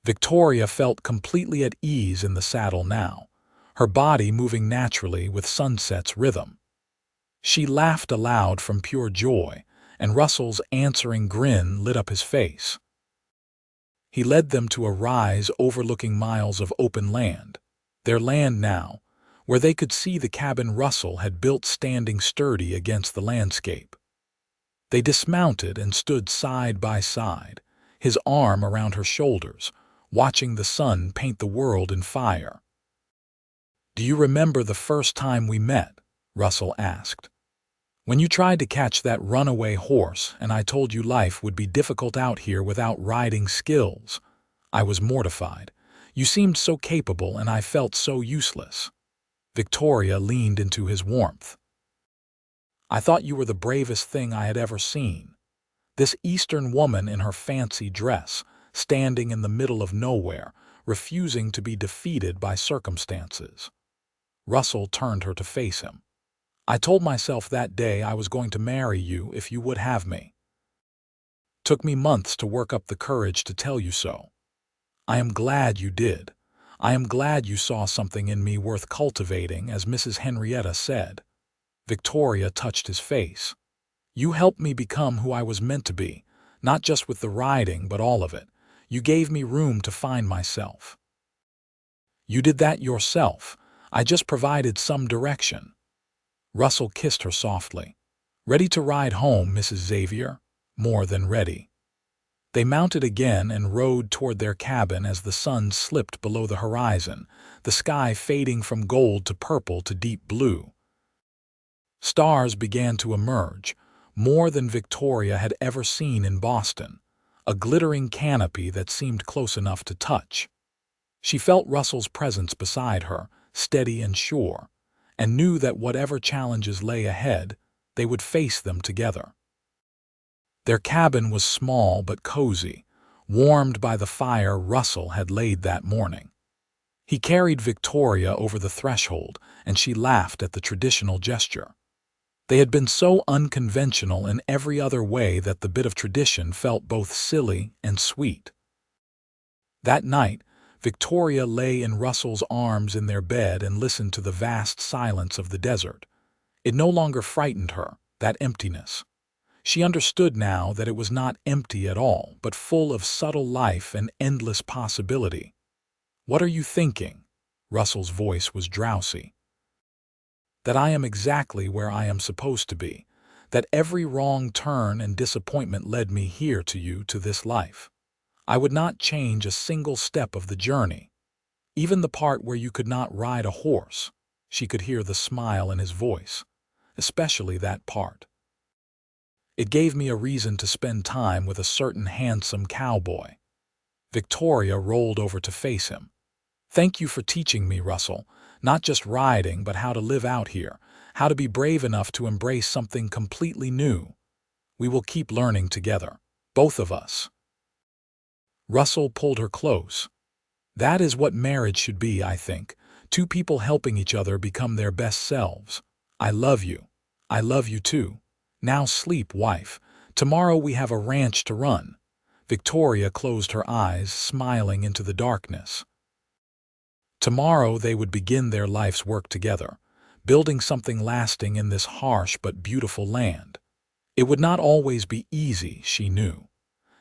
Victoria felt completely at ease in the saddle now, her body moving naturally with Sunset's rhythm. She laughed aloud from pure joy, and Russell's answering grin lit up his face. He led them to a rise overlooking miles of open land, their land now, where they could see the cabin Russell had built standing sturdy against the landscape. They dismounted and stood side by side, his arm around her shoulders, watching the sun paint the world in fire. "Do you remember the first time we met?" Russell asked. "When you tried to catch that runaway horse and I told you life would be difficult out here without riding skills. I was mortified. You seemed so capable and I felt so useless." Victoria leaned into his warmth. "I thought you were the bravest thing I had ever seen. This Eastern woman in her fancy dress, standing in the middle of nowhere, refusing to be defeated by circumstances." Russell turned her to face him. "I told myself that day I was going to marry you if you would have me. Took me months to work up the courage to tell you so. I am glad you did. I am glad you saw something in me worth cultivating, as Mrs. Henrietta said." Victoria touched his face. "You helped me become who I was meant to be, not just with the riding, but all of it. You gave me room to find myself." "You did that yourself. I just provided some direction." Russell kissed her softly. "Ready to ride home, Mrs. Xavier?" "More than ready." They mounted again and rode toward their cabin as the sun slipped below the horizon, the sky fading from gold to purple to deep blue. Stars began to emerge, more than Victoria had ever seen in Boston, a glittering canopy that seemed close enough to touch. She felt Russell's presence beside her, steady and sure, and knew that whatever challenges lay ahead, they would face them together. Their cabin was small but cozy, warmed by the fire Russell had laid that morning. He carried Victoria over the threshold, and she laughed at the traditional gesture. They had been so unconventional in every other way that the bit of tradition felt both silly and sweet. That night, Victoria lay in Russell's arms in their bed and listened to the vast silence of the desert. It no longer frightened her, that emptiness. She understood now that it was not empty at all, but full of subtle life and endless possibility. "What are you thinking?" Russell's voice was drowsy. "That I am exactly where I am supposed to be, that every wrong turn and disappointment led me here to you, to this life. I would not change a single step of the journey. Even the part where you could not ride a horse." She could hear the smile in his voice. "Especially that part. It gave me a reason to spend time with a certain handsome cowboy." Victoria rolled over to face him. Thank you for teaching me, Russell, not just riding, but how to live out here, how to be brave enough to embrace something completely new. We will keep learning together, both of us." Russell pulled her close. "That is what marriage should be, I think. Two people helping each other become their best selves. I love you. I love you too. Now sleep, wife. Tomorrow we have a ranch to run." Victoria closed her eyes, smiling into the darkness. Tomorrow they would begin their life's work together, building something lasting in this harsh but beautiful land. It would not always be easy, she knew.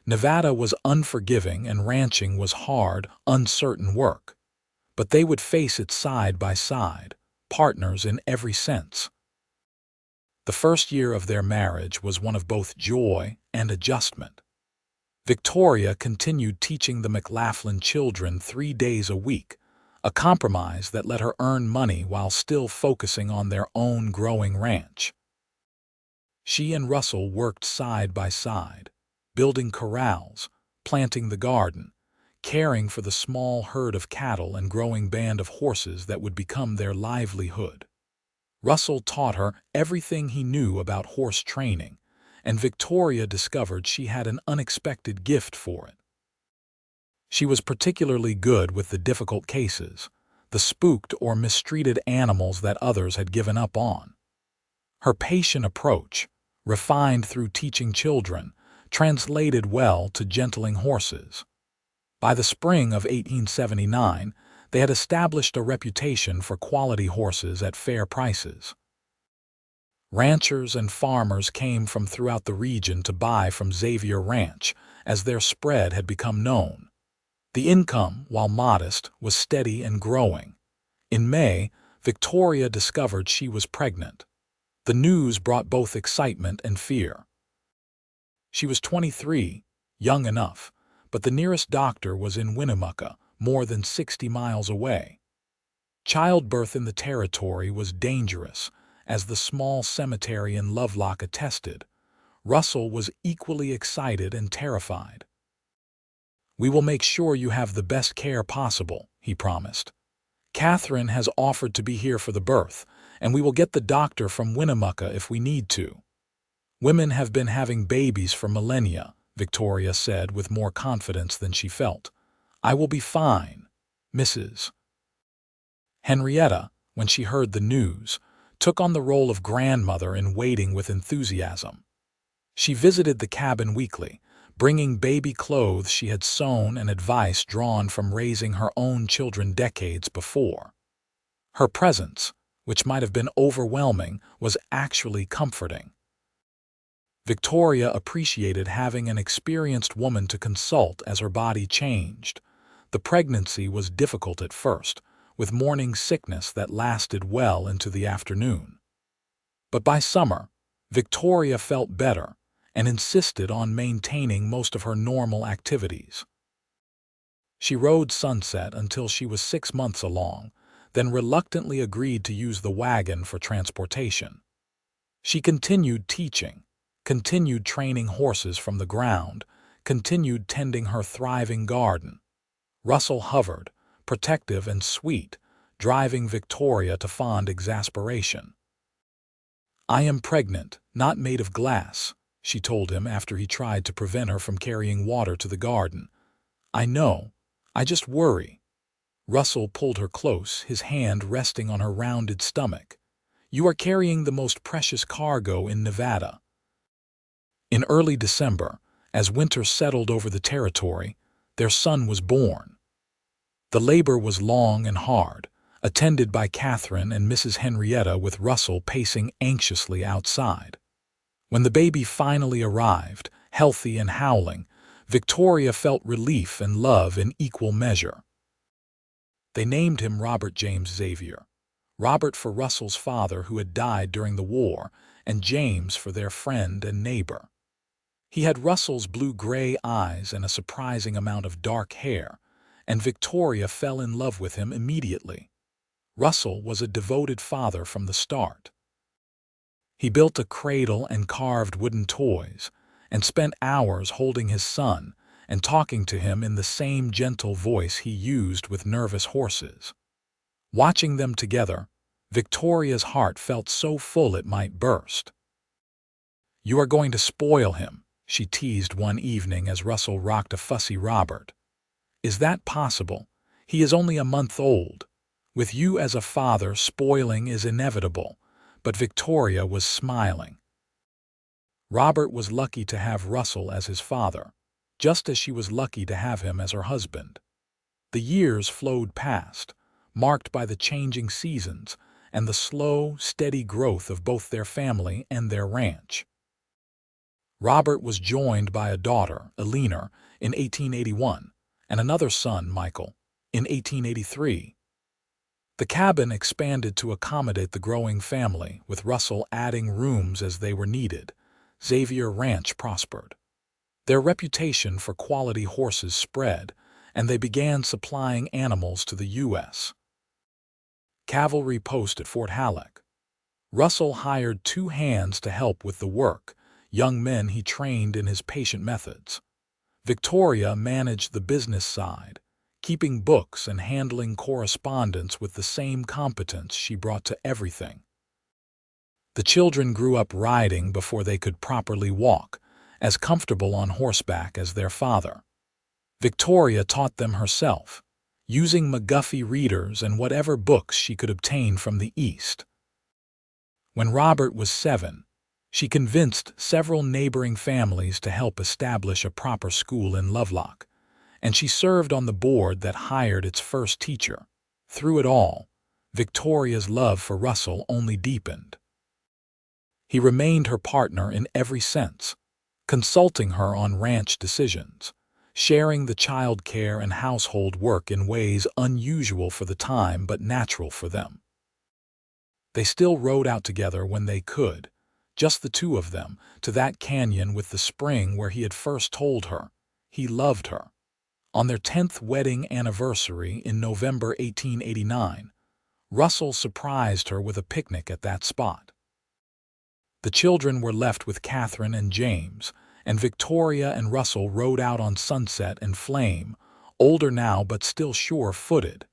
Nevada was unforgiving and ranching was hard, uncertain work. But they would face it side by side, partners in every sense. The first year of their marriage was one of both joy and adjustment. Victoria continued teaching the McLaughlin children 3 days a week, a compromise that let her earn money while still focusing on their own growing ranch. She and Russell worked side by side, building corrals, planting the garden, caring for the small herd of cattle and growing band of horses that would become their livelihood. Russell taught her everything he knew about horse training, and Victoria discovered she had an unexpected gift for it. She was particularly good with the difficult cases, the spooked or mistreated animals that others had given up on. Her patient approach, refined through teaching children, translated well to gentling horses. By the spring of 1879, they had established a reputation for quality horses at fair prices. Ranchers and farmers came from throughout the region to buy from Xavier Ranch, as their spread had become known. The income, while modest, was steady and growing. In May, Victoria discovered she was pregnant. The news brought both excitement and fear. She was 23, young enough, but the nearest doctor was in Winnemucca, more than 60 miles away. Childbirth in the territory was dangerous, as the small cemetery in Lovelock attested. Russell was equally excited and terrified. "We will make sure you have the best care possible," he promised. "Catherine has offered to be here for the birth, and we will get the doctor from Winnemucca if we need to." "Women have been having babies for millennia," Victoria said with more confidence than she felt. "I will be fine, Mrs." Henrietta, when she heard the news, took on the role of grandmother in waiting with enthusiasm. She visited the cabin weekly, bringing baby clothes she had sewn and advice drawn from raising her own children decades before. Her presence, which might have been overwhelming, was actually comforting. Victoria appreciated having an experienced woman to consult as her body changed. The pregnancy was difficult at first, with morning sickness that lasted well into the afternoon. But by summer, Victoria felt better and insisted on maintaining most of her normal activities. She rode Sunset until she was 6 months along, then reluctantly agreed to use the wagon for transportation. She continued teaching, continued training horses from the ground, continued tending her thriving garden. Russell hovered, protective and sweet, driving Victoria to fond exasperation. "I am pregnant, not made of glass," she told him after he tried to prevent her from carrying water to the garden. "I know. I just worry." Russell pulled her close, his hand resting on her rounded stomach. "You are carrying the most precious cargo in Nevada." In early December, as winter settled over the territory, their son was born. The labor was long and hard, attended by Catherine and Mrs. Henrietta with Russell pacing anxiously outside. When the baby finally arrived, healthy and howling, Victoria felt relief and love in equal measure. They named him Robert James Xavier. Robert for Russell's father who had died during the war, and James for their friend and neighbor. He had Russell's blue-gray eyes and a surprising amount of dark hair, and Victoria fell in love with him immediately. Russell was a devoted father from the start. He built a cradle and carved wooden toys, and spent hours holding his son, and talking to him in the same gentle voice he used with nervous horses. Watching them together, Victoria's heart felt so full it might burst. "You are going to spoil him," she teased one evening as Russell rocked a fussy Robert. "Is that possible? He is only a month old. With you as a father, spoiling is inevitable." But Victoria was smiling. Robert was lucky to have Russell as his father, just as she was lucky to have him as her husband. The years flowed past, marked by the changing seasons and the slow, steady growth of both their family and their ranch. Robert was joined by a daughter, Eleanor, in 1881, and another son, Michael, in 1883. The cabin expanded to accommodate the growing family, with Russell adding rooms as they were needed. Xavier Ranch prospered. Their reputation for quality horses spread, and they began supplying animals to the U.S. Cavalry post at Fort Halleck. Russell hired 2 hands to help with the work, young men he trained in his patient methods. Victoria managed the business side, keeping books and handling correspondence with the same competence she brought to everything. The children grew up riding before they could properly walk, as comfortable on horseback as their father. Victoria taught them herself, using McGuffey readers and whatever books she could obtain from the East. When Robert was 7, she convinced several neighboring families to help establish a proper school in Lovelock, and she served on the board that hired its first teacher. Through it all, Victoria's love for Russell only deepened. He remained her partner in every sense, consulting her on ranch decisions, sharing the child care and household work in ways unusual for the time but natural for them. They still rode out together when they could, just the 2 of them, to that canyon with the spring where he had first told her he loved her. On their 10th wedding anniversary in November 1889, Russell surprised her with a picnic at that spot. The children were left with Catherine and James, and Victoria and Russell rode out on Sunset and Flame, older now but still sure-footed.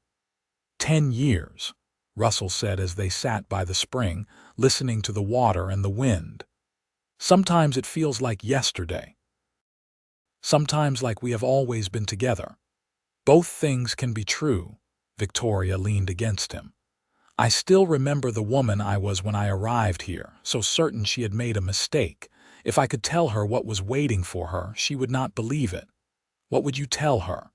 10 years, Russell said as they sat by the spring, listening to the water and the wind. "Sometimes it feels like yesterday. Sometimes like we have always been together." "Both things can be true," Victoria leaned against him. "I still remember the woman I was when I arrived here, so certain she had made a mistake. If I could tell her what was waiting for her, she would not believe it." "What would you tell her?"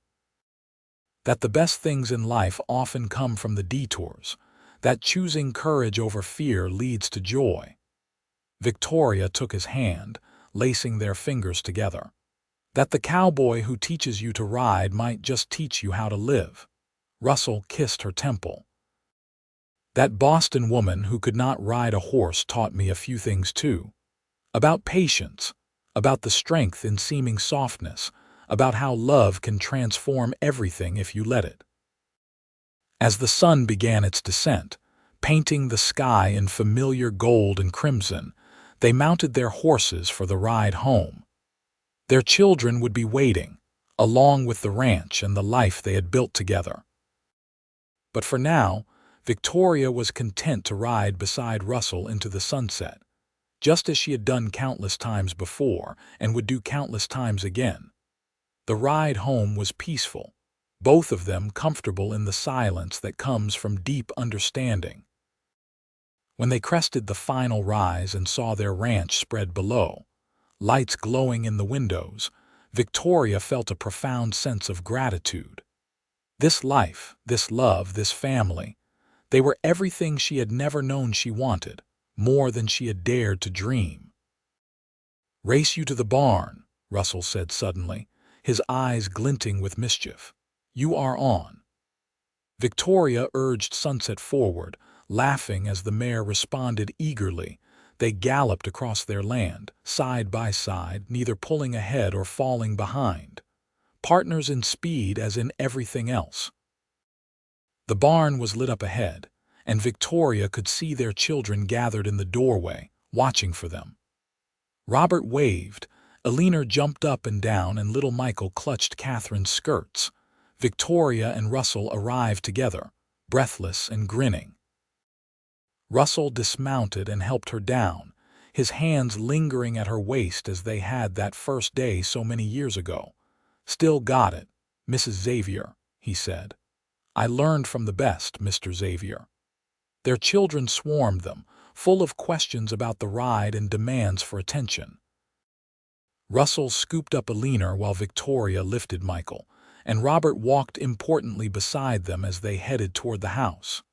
"That the best things in life often come from the detours, that choosing courage over fear leads to joy." Victoria took his hand, lacing their fingers together. "That the cowboy who teaches you to ride might just teach you how to live." Russell kissed her temple. "That Boston woman who could not ride a horse taught me a few things too. About patience, about the strength in seeming softness, about how love can transform everything if you let it." As the sun began its descent, painting the sky in familiar gold and crimson, they mounted their horses for the ride home. Their children would be waiting, along with the ranch and the life they had built together. But for now, Victoria was content to ride beside Russell into the sunset, just as she had done countless times before and would do countless times again. The ride home was peaceful, both of them comfortable in the silence that comes from deep understanding. When they crested the final rise and saw their ranch spread below, lights glowing in the windows, Victoria felt a profound sense of gratitude. This life, this love, this family, they were everything she had never known she wanted, more than she had dared to dream. "Race you to the barn," Russell said suddenly, his eyes glinting with mischief. "You are on." Victoria urged Sunset forward, laughing as the mare responded eagerly. They galloped across their land, side by side, neither pulling ahead or falling behind. Partners in speed as in everything else. The barn was lit up ahead, and Victoria could see their children gathered in the doorway, watching for them. Robert waved, Alina jumped up and down and little Michael clutched Catherine's skirts. Victoria and Russell arrived together, breathless and grinning. Russell dismounted and helped her down, his hands lingering at her waist as they had that first day so many years ago. "Still got it, Mrs. Xavier," he said. "I learned from the best, Mr. Xavier." Their children swarmed them, full of questions about the ride and demands for attention. Russell scooped up Alina while Victoria lifted Michael, and Robert walked importantly beside them as they headed toward the house.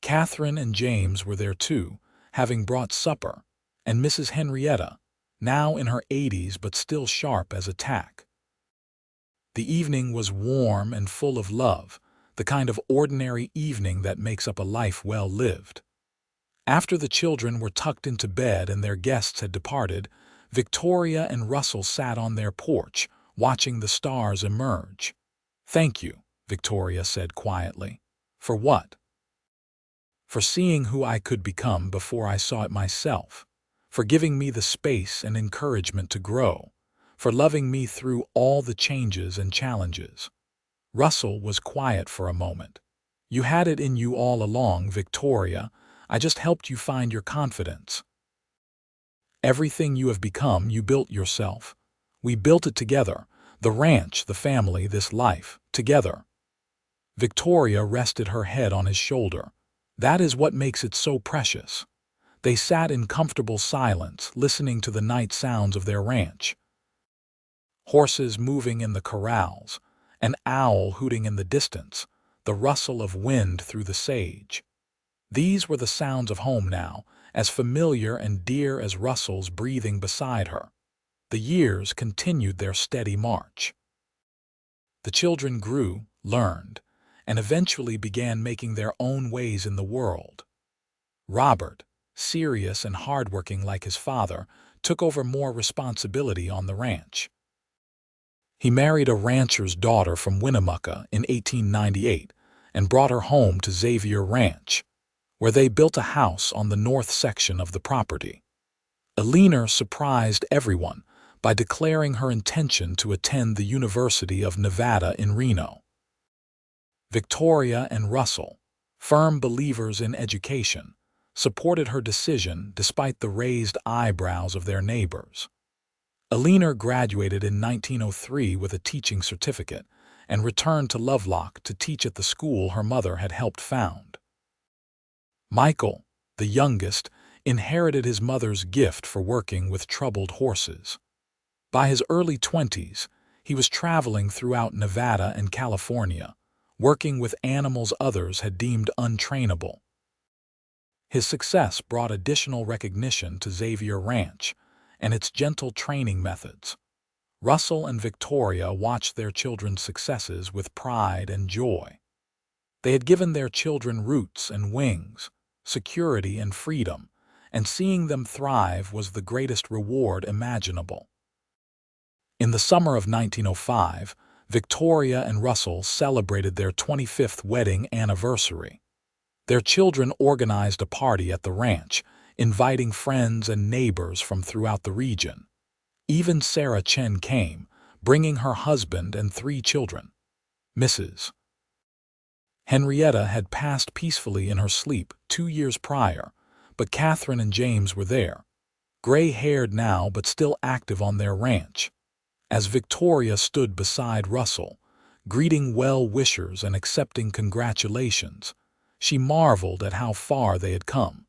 Catherine and James were there too, having brought supper, and Mrs. Henrietta, now in her 80s but still sharp as a tack. The evening was warm and full of love, the kind of ordinary evening that makes up a life well lived. After the children were tucked into bed and their guests had departed, Victoria and Russell sat on their porch, watching the stars emerge. "Thank you," Victoria said quietly. "For what?" "For seeing who I could become before I saw it myself, for giving me the space and encouragement to grow, for loving me through all the changes and challenges." Russell was quiet for a moment. "You had it in you all along, Victoria. I just helped you find your confidence. Everything you have become, you built yourself. We built it together, the ranch, the family, this life, together." Victoria rested her head on his shoulder. "That is what makes it so precious." They sat in comfortable silence, listening to the night sounds of their ranch. Horses moving in the corrals, an owl hooting in the distance, the rustle of wind through the sage. These were the sounds of home now, as familiar and dear as Russell's breathing beside her. The years continued their steady march. The children grew, learned, and eventually began making their own ways in the world. Robert, serious and hardworking like his father, took over more responsibility on the ranch. He married a rancher's daughter from Winnemucca in 1898 and brought her home to Xavier Ranch, where they built a house on the north section of the property. Alina surprised everyone by declaring her intention to attend the University of Nevada in Reno. Victoria and Russell, firm believers in education, supported her decision despite the raised eyebrows of their neighbors. Alina graduated in 1903 with a teaching certificate and returned to Lovelock to teach at the school her mother had helped found. Michael, the youngest, inherited his mother's gift for working with troubled horses. By his early 20s, he was traveling throughout Nevada and California, working with animals others had deemed untrainable. His success brought additional recognition to Xavier Ranch and its gentle training methods. Russell and Victoria watched their children's successes with pride and joy. They had given their children roots and wings, security and freedom, and seeing them thrive was the greatest reward imaginable. In the summer of 1905, Victoria and Russell celebrated their 25th wedding anniversary. Their children organized a party at the ranch, inviting friends and neighbors from throughout the region. Even Sarah Chen came, bringing her husband and 3 children. Mrs. Henrietta had passed peacefully in her sleep 2 years prior, but Catherine and James were there, gray-haired now but still active on their ranch. As Victoria stood beside Russell, greeting well-wishers and accepting congratulations, she marveled at how far they had come.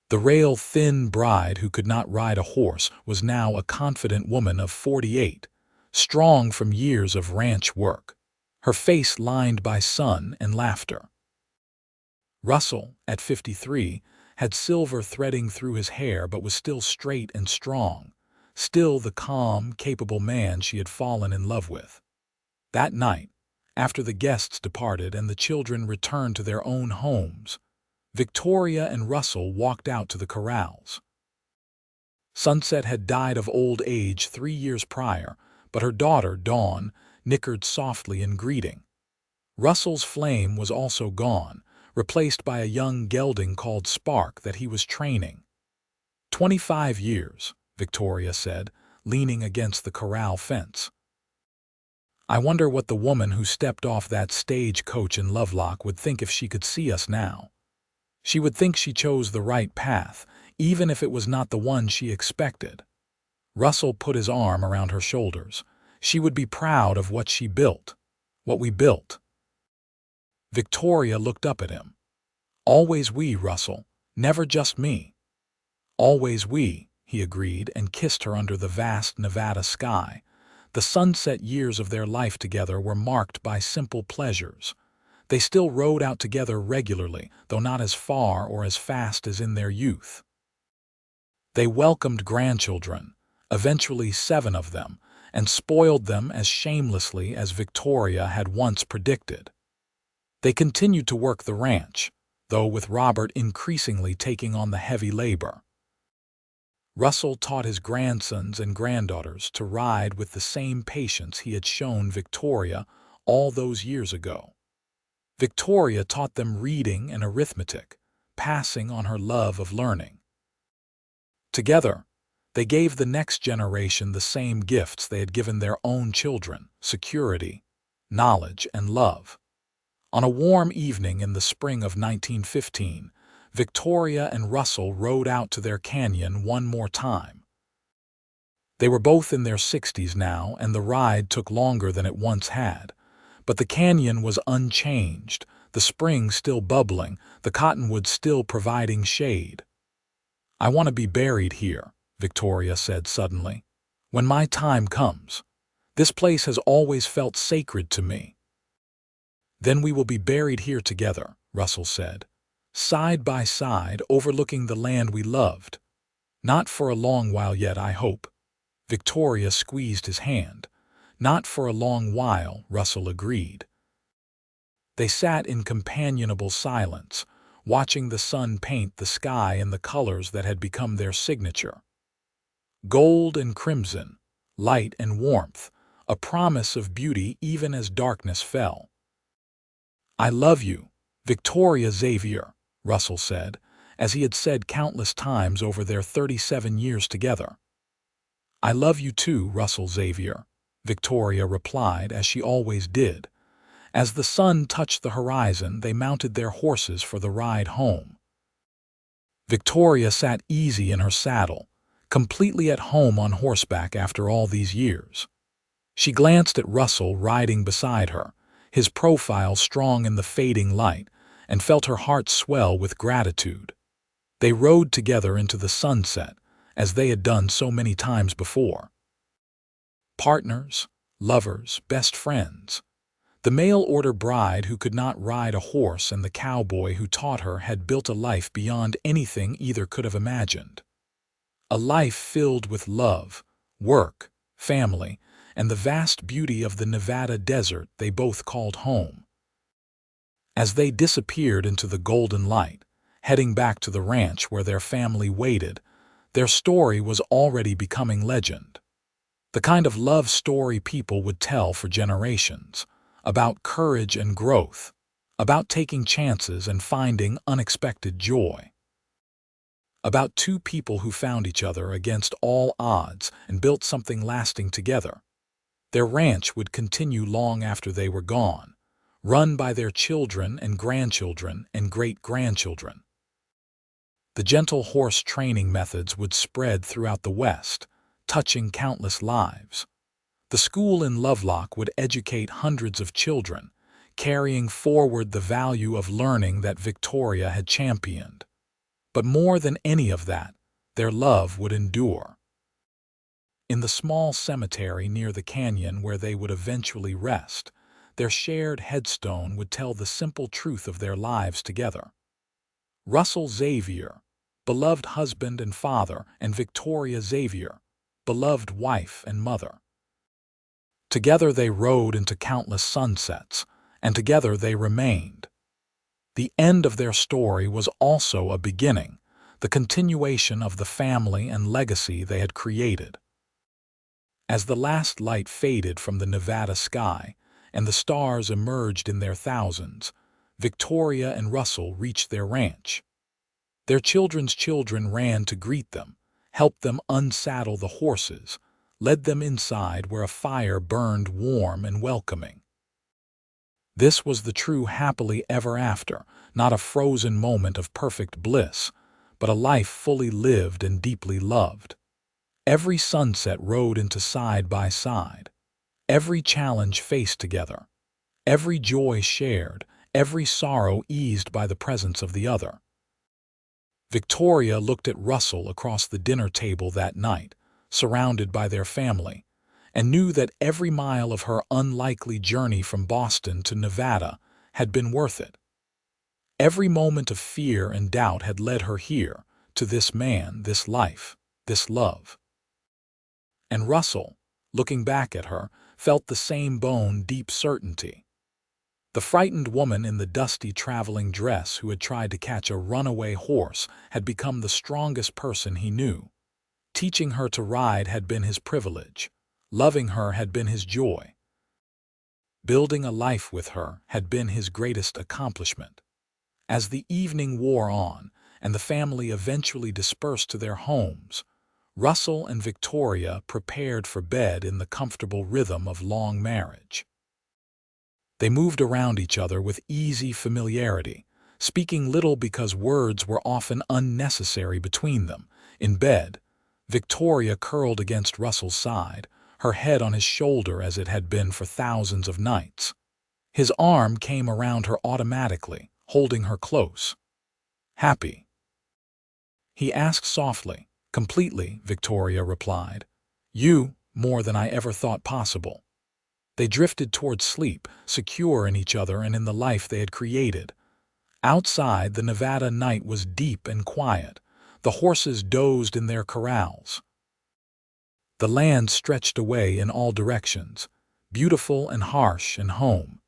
The rail-thin bride who could not ride a horse was now a confident woman of 48, strong from years of ranch work, her face lined by sun and laughter. Russell, at 53, had silver threading through his hair but was still straight and strong, still the calm, capable man she had fallen in love with. That night, after the guests departed and the children returned to their own homes, Victoria and Russell walked out to the corrals. Sunset had died of old age 3 years prior, but her daughter, Dawn, nickered softly in greeting. Russell's flame was also gone, replaced by a young gelding called Spark that he was training. 25 years, Victoria said, leaning against the corral fence. "I wonder what the woman who stepped off that stagecoach in Lovelock would think if she could see us now. She would think she chose the right path, even if it was not the one she expected." Russell put his arm around her shoulders. "She would be proud of what she built, what we built." Victoria looked up at him. "Always we, Russell, never just me." "Always we," he agreed and kissed her under the vast Nevada sky. The sunset years of their life together were marked by simple pleasures. They still rode out together regularly, though not as far or as fast as in their youth. They welcomed grandchildren, eventually 7 of them, and spoiled them as shamelessly as Victoria had once predicted. They continued to work the ranch, though with Robert increasingly taking on the heavy labor. Russell taught his grandsons and granddaughters to ride with the same patience he had shown Victoria all those years ago. Victoria taught them reading and arithmetic, passing on her love of learning. Together, they gave the next generation the same gifts they had given their own children: security, knowledge, and love. On a warm evening in the spring of 1915, Victoria and Russell rode out to their canyon one more time. They were both in their 60s now, and the ride took longer than it once had. But the canyon was unchanged, the spring still bubbling, the cottonwoods still providing shade. "I want to be buried here," Victoria said suddenly. "When my time comes. This place has always felt sacred to me." "Then we will be buried here together," Russell said, "side by side, overlooking the land we loved. Not for a long while yet, I hope." Victoria squeezed his hand. "Not for a long while," Russell agreed. They sat in companionable silence, watching the sun paint the sky in the colors that had become their signature. Gold and crimson, light and warmth, a promise of beauty even as darkness fell. "I love you, Victoria Xavier," Russell said, as he had said countless times over their 37 years together. "I love you too, Russell Xavier," Victoria replied, as she always did. As the sun touched the horizon, they mounted their horses for the ride home. Victoria sat easy in her saddle, completely at home on horseback after all these years. She glanced at Russell riding beside her, his profile strong in the fading light, and felt her heart swell with gratitude. They rode together into the sunset, as they had done so many times before. Partners, lovers, best friends. The mail-order bride who could not ride a horse and the cowboy who taught her had built a life beyond anything either could have imagined. A life filled with love, work, family, and the vast beauty of the Nevada desert they both called home. As they disappeared into the golden light, heading back to the ranch where their family waited, their story was already becoming legend. The kind of love story people would tell for generations, about courage and growth, about taking chances and finding unexpected joy. About 2 people who found each other against all odds and built something lasting together. Their ranch would continue long after they were gone, run by their children and grandchildren and great-grandchildren. The gentle horse training methods would spread throughout the West, touching countless lives. The school in Lovelock would educate hundreds of children, carrying forward the value of learning that Victoria had championed. But more than any of that, their love would endure. In the small cemetery near the canyon where they would eventually rest, their shared headstone would tell the simple truth of their lives together. Russell Xavier, beloved husband and father, and Victoria Xavier, beloved wife and mother. Together they rode into countless sunsets, and together they remained. The end of their story was also a beginning, the continuation of the family and legacy they had created. As the last light faded from the Nevada sky and the stars emerged in their thousands, Victoria and Russell reached their ranch. Their children's children ran to greet them, helped them unsaddle the horses, led them inside where a fire burned warm and welcoming. This was the true happily ever after, not a frozen moment of perfect bliss, but a life fully lived and deeply loved. Every sunset rode into side by side, every challenge faced together, every joy shared, every sorrow eased by the presence of the other. Victoria looked at Russell across the dinner table that night, surrounded by their family, and knew that every mile of her unlikely journey from Boston to Nevada had been worth it. Every moment of fear and doubt had led her here, to this man, this life, this love. And Russell, looking back at her, felt the same bone-deep certainty. The frightened woman in the dusty traveling dress who had tried to catch a runaway horse had become the strongest person he knew. Teaching her to ride had been his privilege. Loving her had been his joy. Building a life with her had been his greatest accomplishment. As the evening wore on and the family eventually dispersed to their homes, Russell and Victoria prepared for bed in the comfortable rhythm of long marriage. They moved around each other with easy familiarity, speaking little because words were often unnecessary between them. In bed, Victoria curled against Russell's side, her head on his shoulder as it had been for thousands of nights. His arm came around her automatically, holding her close. "Happy?" he asked softly. "Completely," Victoria replied. "You, more than I ever thought possible." They drifted toward sleep, secure in each other and in the life they had created. Outside, the Nevada night was deep and quiet. The horses dozed in their corrals. The land stretched away in all directions, beautiful and harsh and home.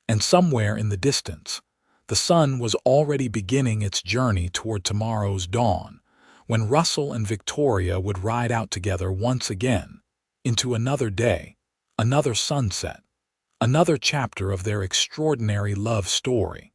And somewhere in the distance, the sun was already beginning its journey toward tomorrow's dawn, when Russell and Victoria would ride out together once again, into another day, another sunset, another chapter of their extraordinary love story.